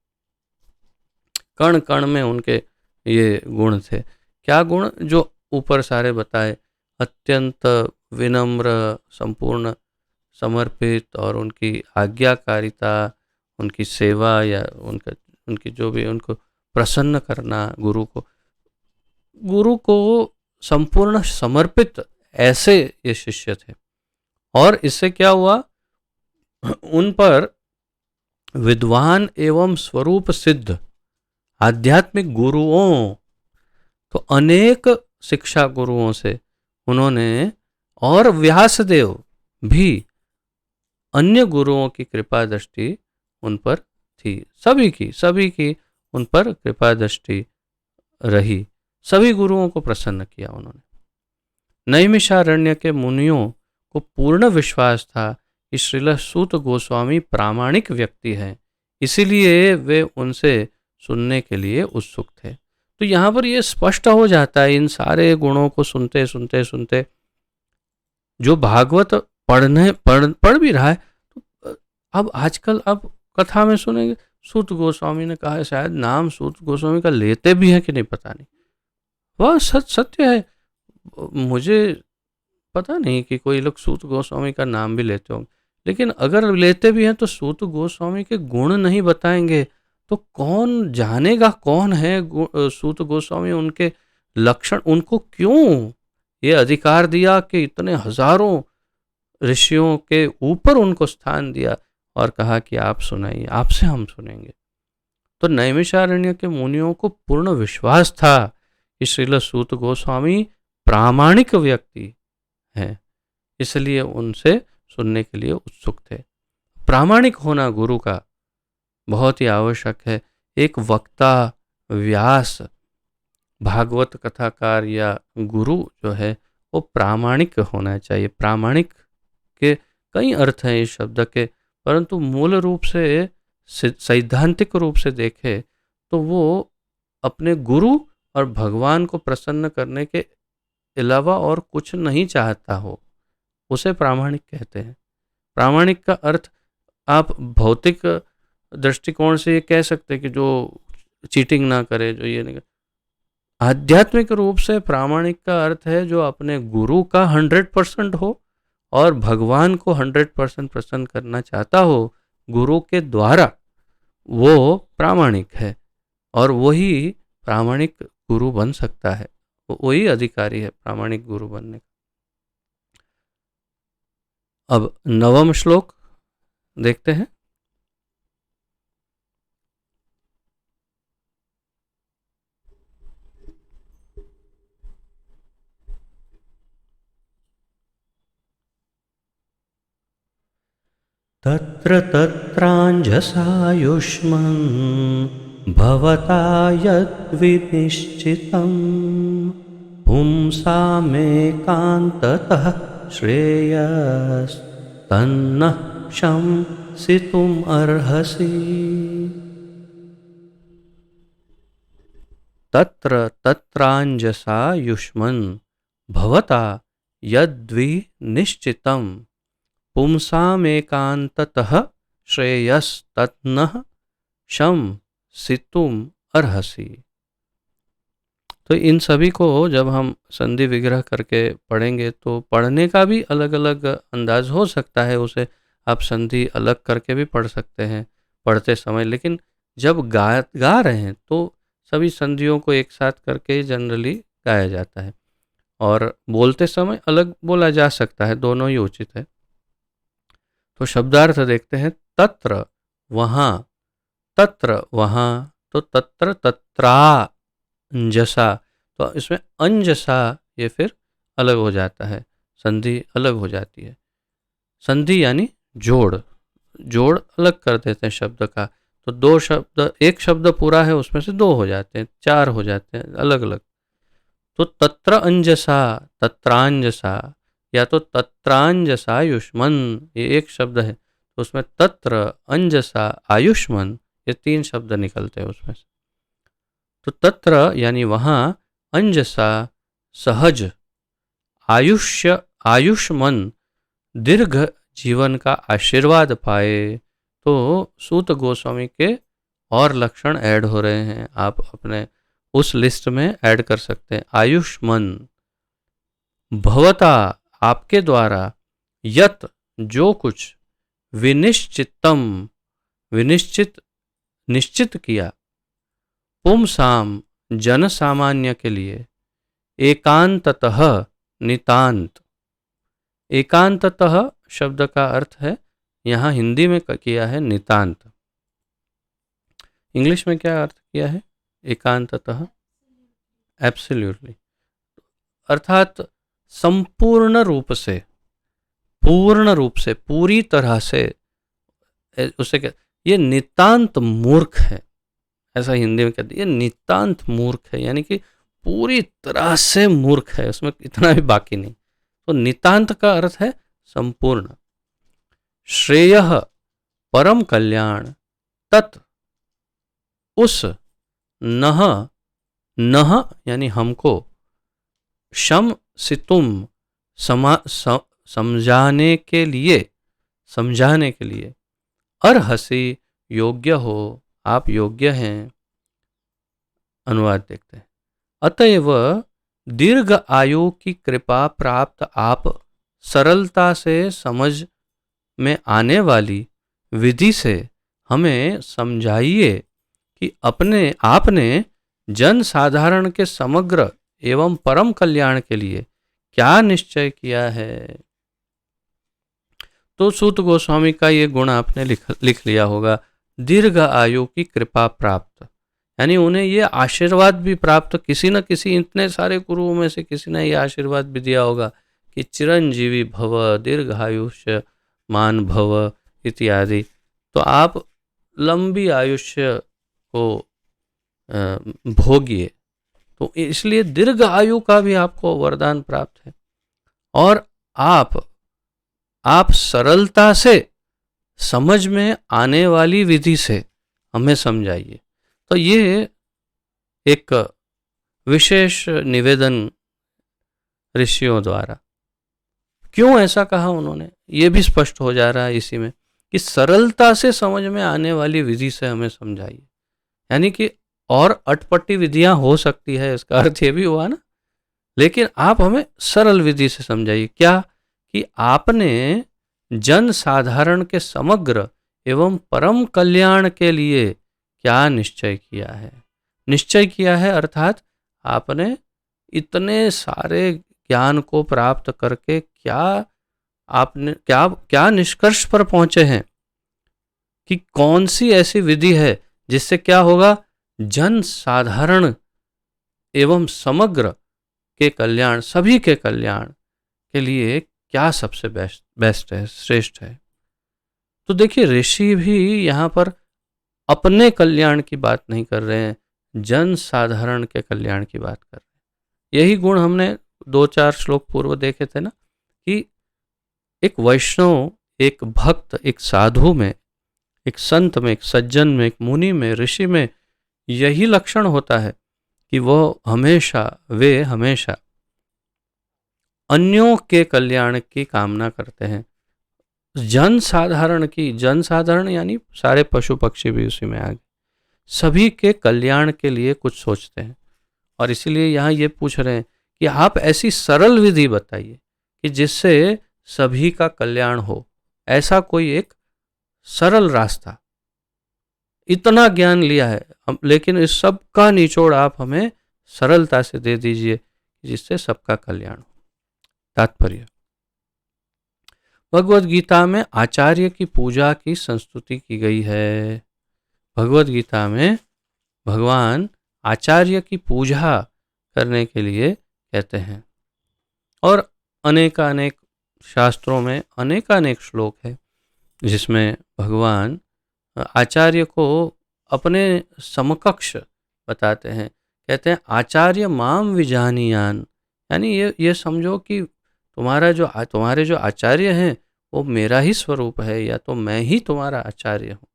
A: कण कण में उनके ये गुण थे। क्या गुण? जो ऊपर सारे बताए, अत्यंत विनम्र, संपूर्ण समर्पित, और उनकी आज्ञाकारिता, उनकी सेवा, या उनकी जो भी उनको प्रसन्न करना, गुरु को संपूर्ण समर्पित, ऐसे ये शिष्य थे। और इससे क्या हुआ? उन पर विद्वान एवं स्वरूप सिद्ध आध्यात्मिक गुरुओं, तो अनेक शिक्षा गुरुओं से उन्होंने, और व्यासदेव भी, अन्य गुरुओं की कृपा दृष्टि उन पर थी। सभी की उन पर कृपा दृष्टि रही। सभी गुरुओं को प्रसन्न किया उन्होंने। नैमिषारण्य के मुनियों को पूर्ण विश्वास था कि श्रील सूत गोस्वामी प्रामाणिक व्यक्ति हैं, इसीलिए वे उनसे सुनने के लिए उत्सुक थे। तो यहाँ पर ये स्पष्ट हो जाता है, इन सारे गुणों को सुनते सुनते सुनते जो भागवत पढ़ भी रहा है, तो अब आजकल अब कथा में सुनेंगे, सूत गोस्वामी ने कहा है, शायद नाम सूत गोस्वामी का लेते भी हैं कि नहीं पता नहीं, वह सत्य है। मुझे पता नहीं कि कोई लोग सूत गोस्वामी का नाम भी लेते होंगे, लेकिन अगर लेते भी हैं तो सूत गोस्वामी के गुण नहीं बताएंगे तो कौन जानेगा कौन है सूत गोस्वामी, उनके लक्षण, उनको क्यों ये अधिकार दिया कि इतने हजारों ऋषियों के ऊपर उनको स्थान दिया और कहा कि आप सुनाइए, आपसे हम सुनेंगे। तो नैमिषारण्य के मुनियों को पूर्ण विश्वास था कि श्रील सूत गोस्वामी प्रामाणिक व्यक्ति हैं, इसलिए उनसे सुनने के लिए उत्सुक थे। प्रामाणिक होना गुरु का बहुत ही आवश्यक है। एक वक्ता, व्यास, भागवत कथाकार या गुरु जो है वो प्रामाणिक होना चाहिए। प्रामाणिक के कई अर्थ हैं इस शब्द के, परंतु मूल रूप से सैद्धांतिक रूप से देखें तो वो अपने गुरु और भगवान को प्रसन्न करने के अलावा और कुछ नहीं चाहता हो, उसे प्रामाणिक कहते हैं। प्रामाणिक का अर्थ आप भौतिक दृष्टिकोण से ये कह सकते हैं कि जो चीटिंग ना करे, जो ये नहीं करे। आध्यात्मिक रूप से प्रामाणिक का अर्थ है जो अपने गुरु का 100% हो और भगवान को 100% प्रसन्न करना चाहता हो गुरु के द्वारा, वो प्रामाणिक है और वही प्रामाणिक गुरु बन सकता है, वही अधिकारी है प्रामाणिक गुरु बनने का। अब 9वां श्लोक देखते हैं। तत्र तत्राञ्जसायुष्मन् भवता यद्विनिश्चितं पुंसामेकान्ततः श्रेयस्तन्नः शंसितुम् अर्हसि। तत्र तत्राञ्जसायुष्मन् भवता यद्विनिश्चितं पुंसामेकान्ततः श्रेयस्तन्नः शंसितुम् अर्हसि। तो इन सभी को जब हम संधि विग्रह करके पढ़ेंगे तो पढ़ने का भी अलग अलग अंदाज हो सकता है, उसे आप संधि अलग करके भी पढ़ सकते हैं पढ़ते समय, लेकिन जब गा रहे हैं तो सभी संधियों को एक साथ करके जनरली गाया जाता है, और बोलते समय अलग बोला जा सकता है, दोनों ही उचित है। तो शब्दार्थ देखते हैं। तत्र वहाँ, तत्र वहाँ, तो तत्र तत्रा अंजसा, तो इसमें अंजसा ये फिर अलग हो जाता है, संधि अलग हो जाती है। संधि यानी जोड़, जोड़ अलग कर देते हैं शब्द का, तो दो शब्द, एक शब्द पूरा है उसमें से दो हो जाते हैं, चार हो जाते हैं अलग अलग। तो तत्र अंजसा, तत्रांजसा, या तो तत्रांजसा आयुष्मन, ये एक शब्द है, तो उसमें तत्र, अंजसा, आयुष्मन, ये तीन शब्द निकलते हैं उसमें से। तो तत्र यानी वहाँ, अंजसा सहज, आयुष्य आयुष्मन दीर्घ जीवन का आशीर्वाद पाए। तो सूत गोस्वामी के और लक्षण ऐड हो रहे हैं, आप अपने उस लिस्ट में ऐड कर सकते हैं। आयुष्मन, भवता आपके द्वारा, यत जो कुछ, विनिश्चितम विनिश्चित निश्चित किया, पुंसाम जन सामान्य के लिए, एकांततः नितांत। एकांततः शब्द का अर्थ है यहाँ हिंदी में किया है नितांत, इंग्लिश में क्या अर्थ किया है एकांततः? एब्सोल्युटली, अर्थात संपूर्ण रूप से, पूर्ण रूप से, पूरी तरह से, उसे क्या, ये नितांत मूर्ख है, ऐसा हिंदी में कहते हैं, ये नितांत मूर्ख है, यानी कि पूरी तरह से मूर्ख है, उसमें इतना भी बाकी नहीं। तो नितांत का अर्थ है संपूर्ण। श्रेयः परम कल्याण, तत् उस नह नह यानी हमको शम सितुम समझाने के लिए अर्हसि योग्य हो, आप योग्य हैं। अनुवाद देखते हैं। अतएव दीर्घ आयु की कृपा प्राप्त आप सरलता से समझ में आने वाली विधि से हमें समझाइए कि आपने जन साधारण के समग्र एवं परम कल्याण के लिए क्या निश्चय किया है। तो सूत गोस्वामी का ये गुण आपने लिख लिया होगा, दीर्घ आयु की कृपा प्राप्त, यानी उन्हें ये आशीर्वाद भी प्राप्त, किसी न किसी इतने सारे गुरुओं में से किसी ने ये आशीर्वाद भी दिया होगा कि चिरंजीवी भव, दीर्घायुष्य मान भव इत्यादि। तो आप लंबी आयुष्य को भोगिए। तो इसलिए दीर्घ आयु का भी आपको वरदान प्राप्त है और आप सरलता से समझ में आने वाली विधि से हमें समझाइए। तो ये एक विशेष निवेदन ऋषियों द्वारा। क्यों ऐसा कहा उन्होंने, ये भी स्पष्ट हो जा रहा है इसी में कि सरलता से समझ में आने वाली विधि से हमें समझाइए। यानी कि और अटपटी विधियां हो सकती है, इसका अर्थ ये भी हुआ ना, लेकिन आप हमें सरल विधि से समझाइए। क्या कि आपने जन साधारण के समग्र एवं परम कल्याण के लिए क्या निश्चय किया है। निश्चय किया है अर्थात आपने इतने सारे ज्ञान को प्राप्त करके क्या निष्कर्ष पर पहुंचे हैं कि कौन सी ऐसी विधि है जिससे क्या होगा, जन साधारण एवं समग्र के कल्याण, सभी के कल्याण के लिए क्या सबसे बेस्ट है, श्रेष्ठ है। तो देखिए ऋषि भी यहाँ पर अपने कल्याण की बात नहीं कर रहे हैं, जन साधारण के कल्याण की बात कर रहे हैं। यही गुण हमने 2-4 श्लोक पूर्व देखे थे ना, कि एक वैष्णव, एक भक्त, एक साधु में, एक संत में, एक सज्जन में, एक मुनि में, ऋषि में यही लक्षण होता है कि वे हमेशा अन्यों के कल्याण की कामना करते हैं। जन साधारण यानी सारे पशु पक्षी भी उसी में आ गए, सभी के कल्याण के लिए कुछ सोचते हैं। और इसीलिए यहाँ ये पूछ रहे हैं कि आप ऐसी सरल विधि बताइए कि जिससे सभी का कल्याण हो, ऐसा कोई एक सरल रास्ता। इतना ज्ञान लिया है लेकिन इस सब का निचोड़ आप हमें सरलता से दे दीजिए जिससे सबका कल्याण हो। तात्पर्य, भगवद गीता में आचार्य की पूजा की संस्तुति की गई है। भगवद गीता में भगवान आचार्य की पूजा करने के लिए कहते हैं और अनेकानेक शास्त्रों में अनेकानेक श्लोक है जिसमें भगवान आचार्य को अपने समकक्ष बताते हैं। कहते हैं आचार्य माम विजानीयान, यानी ये समझो कि तुम्हारे जो आचार्य हैं वो मेरा ही स्वरूप है, या तो मैं ही तुम्हारा आचार्य हूँ।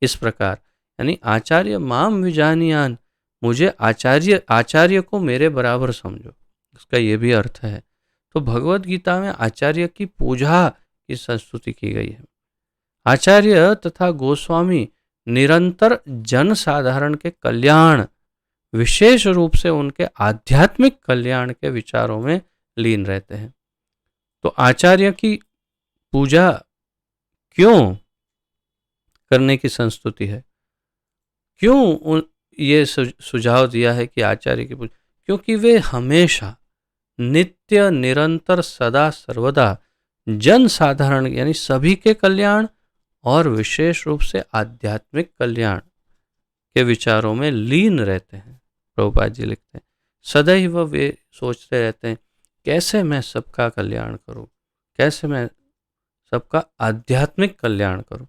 A: इस प्रकार यानी आचार्य माम विजानीयान, मुझे आचार्य को मेरे बराबर समझो, उसका ये भी अर्थ है। तो भगवद गीता में आचार्य की पूजा की संस्तुति की गई है। आचार्य तथा गोस्वामी निरंतर जन साधारण के कल्याण, विशेष रूप से उनके आध्यात्मिक कल्याण के विचारों में लीन रहते हैं। तो आचार्य की पूजा क्यों करने की संस्तुति है, क्यों ये सुझाव दिया है कि आचार्य की पूजा, क्योंकि वे हमेशा नित्य निरंतर सदा सर्वदा जन साधारण यानी सभी के कल्याण और विशेष रूप से आध्यात्मिक कल्याण के विचारों में लीन रहते हैं। प्रभुपाद जी लिखते हैं सदैव वे सोचते रहते हैं कैसे मैं सबका कल्याण करूं, कैसे मैं सबका आध्यात्मिक कल्याण करूं।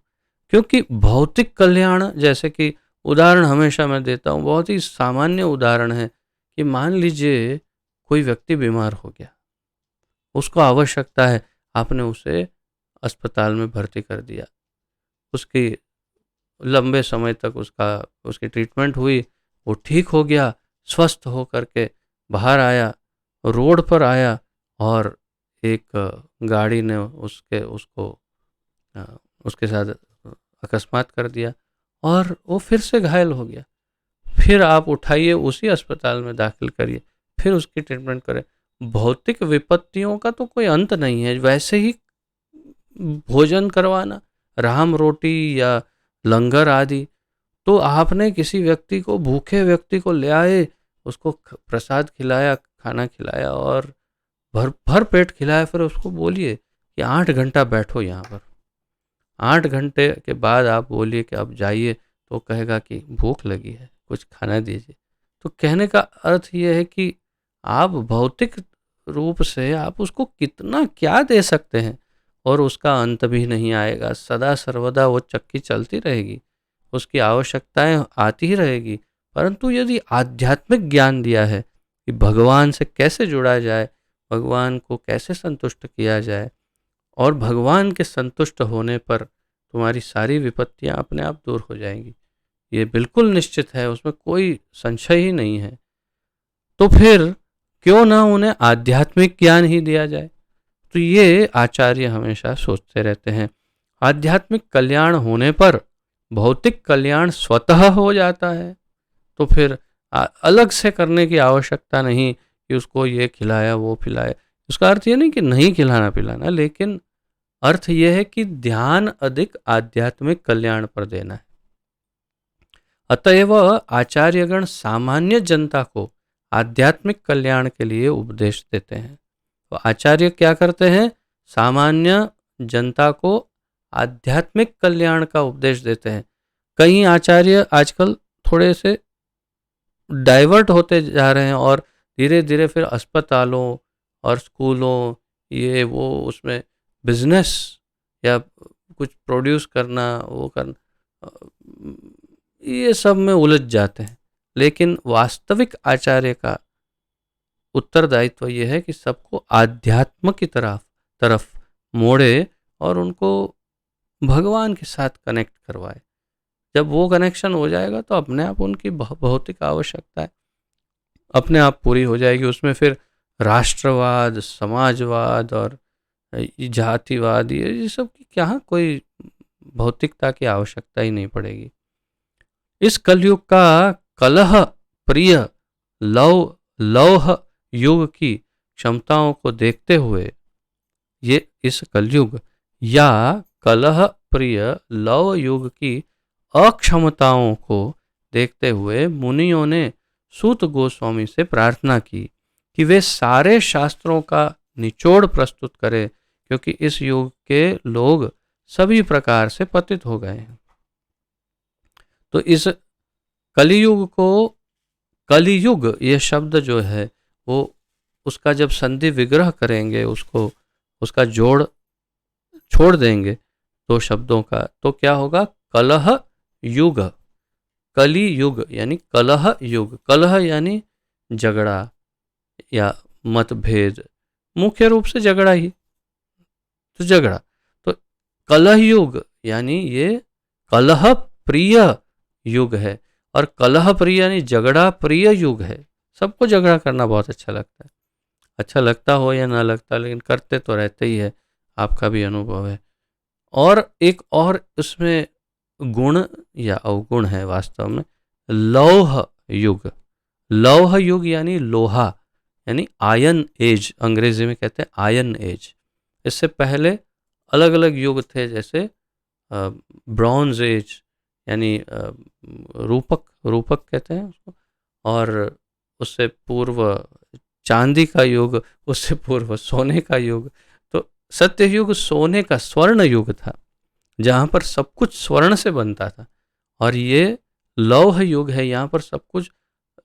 A: क्योंकि भौतिक कल्याण, जैसे कि उदाहरण हमेशा मैं देता हूं, बहुत ही सामान्य उदाहरण है कि मान लीजिए कोई व्यक्ति बीमार हो गया, उसको आवश्यकता है, आपने उसे अस्पताल में भर्ती कर दिया, उसकी लंबे समय तक उसकी ट्रीटमेंट हुई, वो ठीक हो गया, स्वस्थ हो करके बाहर आया, रोड पर आया और एक गाड़ी ने अ, उसके साथ अकस्मात कर दिया और वो फिर से घायल हो गया। फिर आप उठाइए, उसी अस्पताल में दाखिल करिए, फिर उसकी ट्रीटमेंट करें। भौतिक विपत्तियों का तो कोई अंत नहीं है। वैसे ही भोजन करवाना, राम रोटी या लंगर आदि, तो आपने किसी व्यक्ति को, भूखे व्यक्ति को ले आए, उसको प्रसाद खिलाया, खाना खिलाया और भर भर पेट खिलाया, फिर उसको बोलिए कि 8 घंटा बैठो यहाँ पर, 8 घंटे के बाद आप बोलिए कि अब जाइए, तो कहेगा कि भूख लगी है, कुछ खाना दीजिए। तो कहने का अर्थ ये है कि आप भौतिक रूप से आप उसको कितना क्या दे सकते हैं, और उसका अंत भी नहीं आएगा, सदा सर्वदा वो चक्की चलती रहेगी, उसकी आवश्यकताएं आती ही रहेगी। परंतु यदि आध्यात्मिक ज्ञान दिया है कि भगवान से कैसे जुड़ा जाए, भगवान को कैसे संतुष्ट किया जाए, और भगवान के संतुष्ट होने पर तुम्हारी सारी विपत्तियां अपने आप दूर हो जाएंगी, ये बिल्कुल निश्चित है, उसमें कोई संशय ही नहीं है। तो फिर क्यों ना उन्हें आध्यात्मिक ज्ञान ही दिया जाए। तो ये आचार्य हमेशा सोचते रहते हैं। आध्यात्मिक कल्याण होने पर भौतिक कल्याण स्वतः हो जाता है, तो फिर अलग से करने की आवश्यकता नहीं कि उसको ये खिलाया वो खिलाया। उसका अर्थ ये नहीं कि नहीं खिलाना पिलाना, लेकिन अर्थ यह है कि ध्यान अधिक आध्यात्मिक कल्याण पर देना है। अतएव आचार्यगण सामान्य जनता को आध्यात्मिक कल्याण के लिए उपदेश देते हैं। तो आचार्य क्या करते हैं? सामान्य जनता को आध्यात्मिक कल्याण का उपदेश देते हैं। कई आचार्य आजकल थोड़े से डाइवर्ट होते जा रहे हैं और धीरे धीरे फिर अस्पतालों और स्कूलों, ये वो, उसमें बिजनेस या कुछ प्रोड्यूस करना, वो करना, ये सब में उलझ जाते हैं। लेकिन वास्तविक आचार्य का उत्तरदायित्व ये है कि सबको आध्यात्म की तरफ मोड़े और उनको भगवान के साथ कनेक्ट करवाए। जब वो कनेक्शन हो जाएगा तो अपने आप उनकी भौतिक आवश्यकता है अपने आप पूरी हो जाएगी। उसमें फिर राष्ट्रवाद, समाजवाद और जातिवाद, ये सब की क्या कोई भौतिकता की आवश्यकता ही नहीं पड़ेगी। इस कलयुग का कलह प्रिय लौह युग की क्षमताओं को देखते हुए, ये इस कलयुग या कलह प्रिय लौह युग की अक्षमताओं को देखते हुए मुनियों ने सूत गोस्वामी से प्रार्थना की कि वे सारे शास्त्रों का निचोड़ प्रस्तुत करें, क्योंकि इस युग के लोग सभी प्रकार से पतित हो गए हैं। तो इस कलियुग को, कलियुग ये शब्द जो है वो, उसका जब संधि विग्रह करेंगे, उसका जोड़ छोड़ देंगे दो शब्दों का, तो क्या होगा? कलह युग। कली युग यानी कलह युग। कलह यानी झगड़ा या मतभेद, मुख्य रूप से झगड़ा ही, तो झगड़ा। तो कलह युग यानी ये कलह प्रिय युग है, और कलह प्रिय यानी झगड़ा प्रिय युग है। सबको झगड़ा करना बहुत अच्छा लगता है, अच्छा लगता हो या ना लगता, लेकिन करते तो रहते ही है, आपका भी अनुभव है। और एक और उसमें गुण या अवगुण है वास्तव में, लौह युग। लौह युग यानी लोहा, यानी आयन एज, अंग्रेजी में कहते हैं आयन एज। इससे पहले अलग अलग युग थे, जैसे ब्रॉन्ज एज यानी रूपक कहते हैं उसको, और उससे पूर्व चांदी का युग, उससे पूर्व सोने का युग। तो सत्ययुग सोने का, स्वर्ण युग था, जहाँ पर सब कुछ स्वर्ण से बनता था। और ये लौह युग है, यहाँ पर सब कुछ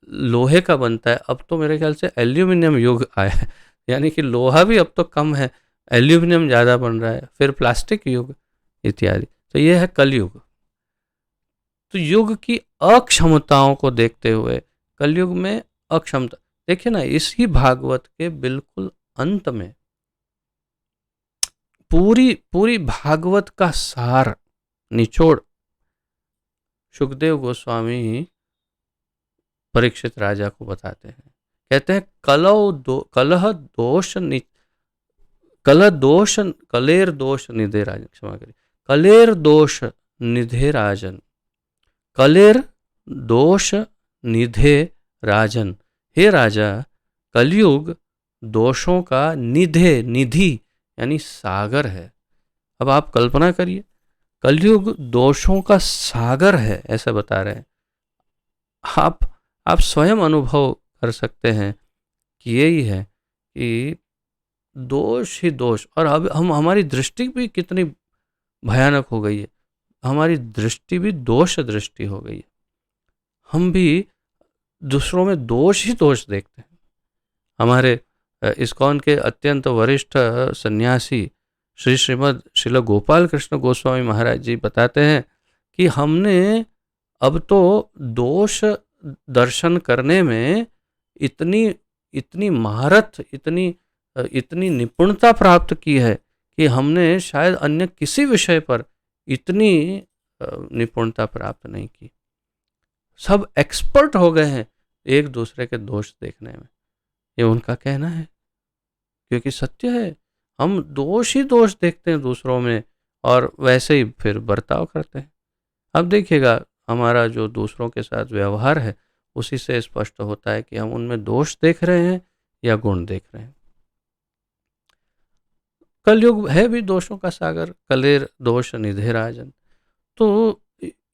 A: लोहे का बनता है। अब तो मेरे ख्याल से एल्यूमिनियम युग आया है, यानी कि लोहा भी अब तो कम है, एल्यूमिनियम ज़्यादा बन रहा है, फिर प्लास्टिक युग इत्यादि। तो ये है कलयुग। तो युग की अक्षमताओं को देखते हुए, कलयुग में अक्षमता, देखिए ना, इसी भागवत के बिल्कुल अंत में पूरी पूरी भागवत का सार, निचोड़ सुखदेव गोस्वामी परीक्षित राजा को बताते हैं। कहते हैं कलेर दोष निधे राजन, क्षमा करिए, कलेर दोष निधे राजन, कलेर दोष निधे राजन। हे राजा, कलयुग दोषों का निधि यानी सागर है। अब आप कल्पना करिए, कलयुग दोषों का सागर है, ऐसा बता रहे हैं। आप स्वयं अनुभव कर सकते हैं कि यही है कि दोष ही दोष। और अब हमारी दृष्टि भी कितनी भयानक हो गई है, हमारी दृष्टि भी दोष दृष्टि हो गई है। हम भी दूसरों में दोष ही दोष देखते हैं। हमारे इस्कॉन के अत्यंत वरिष्ठ सन्यासी श्रील गोपाल कृष्ण गोस्वामी महाराज जी बताते हैं कि हमने अब तो दोष दर्शन करने में इतनी महारत, इतनी निपुणता प्राप्त की है कि हमने शायद अन्य किसी विषय पर इतनी निपुणता प्राप्त नहीं की। सब एक्सपर्ट हो गए हैं एक दूसरे के दोष देखने में, ये उनका कहना है। क्योंकि सत्य है, हम दोष ही दोष देखते हैं दूसरों में और वैसे ही फिर बर्ताव करते हैं। अब देखिएगा, हमारा जो दूसरों के साथ व्यवहार है उसी से स्पष्ट होता है कि हम उनमें दोष देख रहे हैं या गुण देख रहे हैं। कलयुग है भी दोषों का सागर, कलेर दोष निधे राजन। तो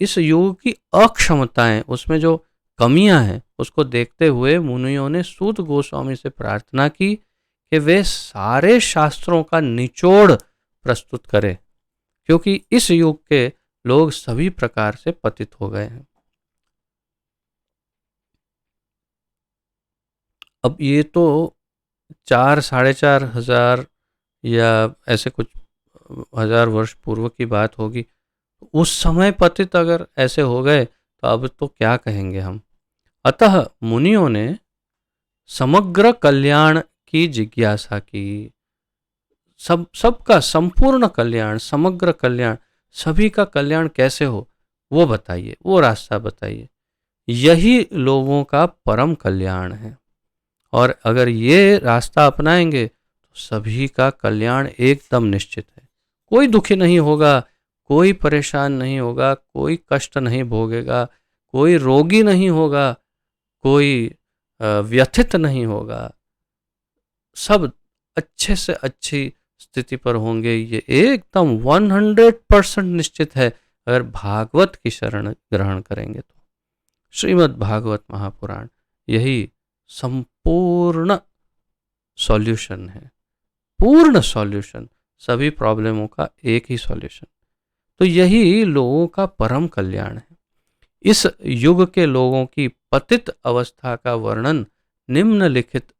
A: इस युग की अक्षमताएं, उसमें जो कमियां हैं, उसको देखते हुए मुनियों ने सूत गोस्वामी से प्रार्थना की कि वे सारे शास्त्रों का निचोड़ प्रस्तुत करें, क्योंकि इस युग के लोग सभी प्रकार से पतित हो गए हैं। अब ये तो 4-4,500 या ऐसे कुछ हजार वर्ष पूर्व की बात होगी। उस समय पतित अगर ऐसे हो गए तो अब तो क्या कहेंगे हम। अतः मुनियों ने समग्र कल्याण की जिज्ञासा की। सबका संपूर्ण कल्याण, समग्र कल्याण, सभी का कल्याण कैसे हो वो बताइए, वो रास्ता बताइए। यही लोगों का परम कल्याण है। और अगर ये रास्ता अपनाएंगे तो सभी का कल्याण एकदम निश्चित है। कोई दुखी नहीं होगा, कोई परेशान नहीं होगा, कोई कष्ट नहीं भोगेगा, कोई रोगी नहीं होगा, कोई व्यथित नहीं होगा, सब अच्छे से अच्छी स्थिति पर होंगे। ये एकदम 100% निश्चित है अगर भागवत की शरण ग्रहण करेंगे तो। श्रीमद् भागवत महापुराण यही संपूर्ण सॉल्यूशन है, पूर्ण सॉल्यूशन, सभी प्रॉब्लमों का एक ही सॉल्यूशन। तो यही लोगों का परम कल्याण है। इस युग के लोगों की पतित अवस्था का वर्णन निम्नलिखित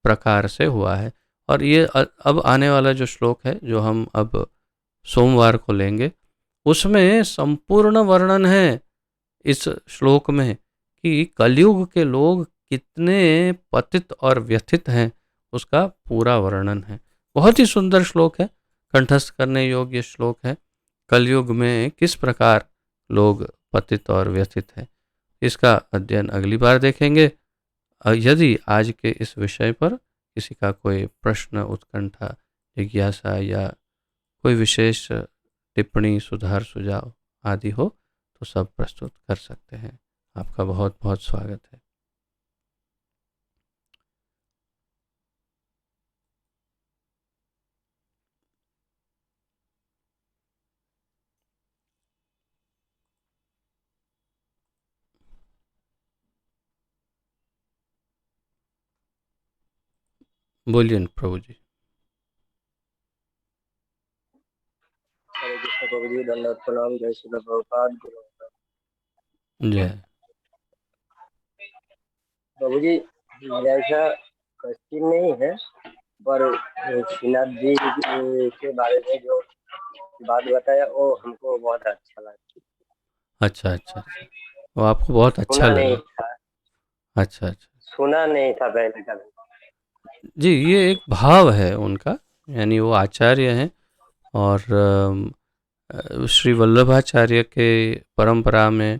A: प्रकार से हुआ है। और ये अब आने वाला जो श्लोक है, जो हम अब सोमवार को लेंगे, उसमें संपूर्ण वर्णन है इस श्लोक में कि कलयुग के लोग कितने पतित और व्यथित हैं, उसका पूरा वर्णन है। बहुत ही सुंदर श्लोक है, कंठस्थ करने योग्य श्लोक है। कलयुग में किस प्रकार लोग पतित और व्यथित हैं, इसका अध्ययन अगली बार देखेंगे। यदि आज के इस विषय पर किसी का कोई प्रश्न, उत्कंठा, जिज्ञासा या कोई विशेष टिप्पणी, सुधार, सुझाव आदि हो तो सब प्रस्तुत कर सकते हैं। आपका बहुत बहुत स्वागत है। बोलिए प्रभु जी।
B: हरे कृष्ण प्रभु जी, दंडवत प्रणाम। जय श्री प्रभुपाद।
A: जय
B: प्रभु जी, ऐसा क्वेश्चन नहीं है, पर श्रीनाथ जी के बारे में जो बात बताया वो हमको बहुत अच्छा लगा।
A: अच्छा, वो आपको बहुत अच्छा
B: सुना नहीं
A: लगा।
B: था,
A: अच्छा,
B: सुना नहीं था पहले कभी।
A: जी, ये एक भाव है उनका, यानी वो आचार्य हैं और श्री वल्लभाचार्य के परंपरा में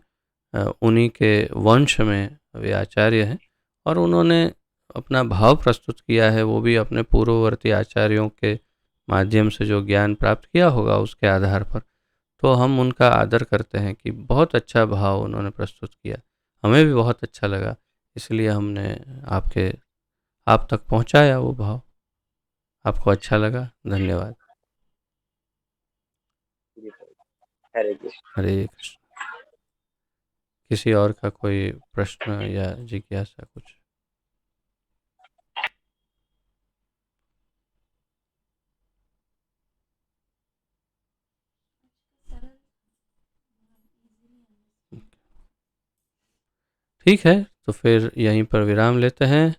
A: उन्हीं के वंश में वे आचार्य हैं और उन्होंने अपना भाव प्रस्तुत किया है, वो भी अपने पूर्ववर्ती आचार्यों के माध्यम से जो ज्ञान प्राप्त किया होगा उसके आधार पर। तो हम उनका आदर करते हैं कि बहुत अच्छा भाव उन्होंने प्रस्तुत किया, हमें भी बहुत अच्छा लगा, इसलिए हमने आप तक पहुंचाया वो भाव। आपको अच्छा लगा, धन्यवाद।
B: जी सर, हरे कृष्ण।
A: हरे कृष्ण। किसी और का कोई प्रश्न या जिज्ञासा कुछ? ठीक है, तो फिर यहीं पर विराम लेते हैं।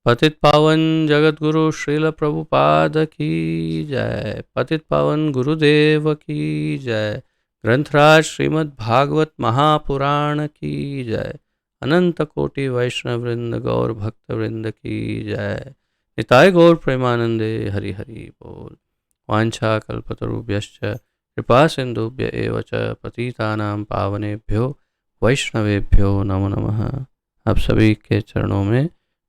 A: पतित पावन जगत गुरु श्रील प्रभुपाद की जय। पतित पावन गुरुदेव की जय। ग्रंथराज श्रीमद् भागवत महापुराण की जय। अनंत कोटि वैष्णव वृंद गौर भक्त वृंद की जय। निताय गौर प्रेमानंदे हरि हरि बोल। वांछा कल्पतरुभ्यश्च कृपा सिंधुभ्य एव च पतितानां पावनेभ्यो वैष्णवेभ्यो नमो नमः। आप सभी के चरणों में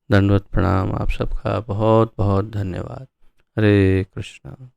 A: दंडवत प्रणाम। आप सबका बहुत बहुत धन्यवाद। हरे कृष्णा।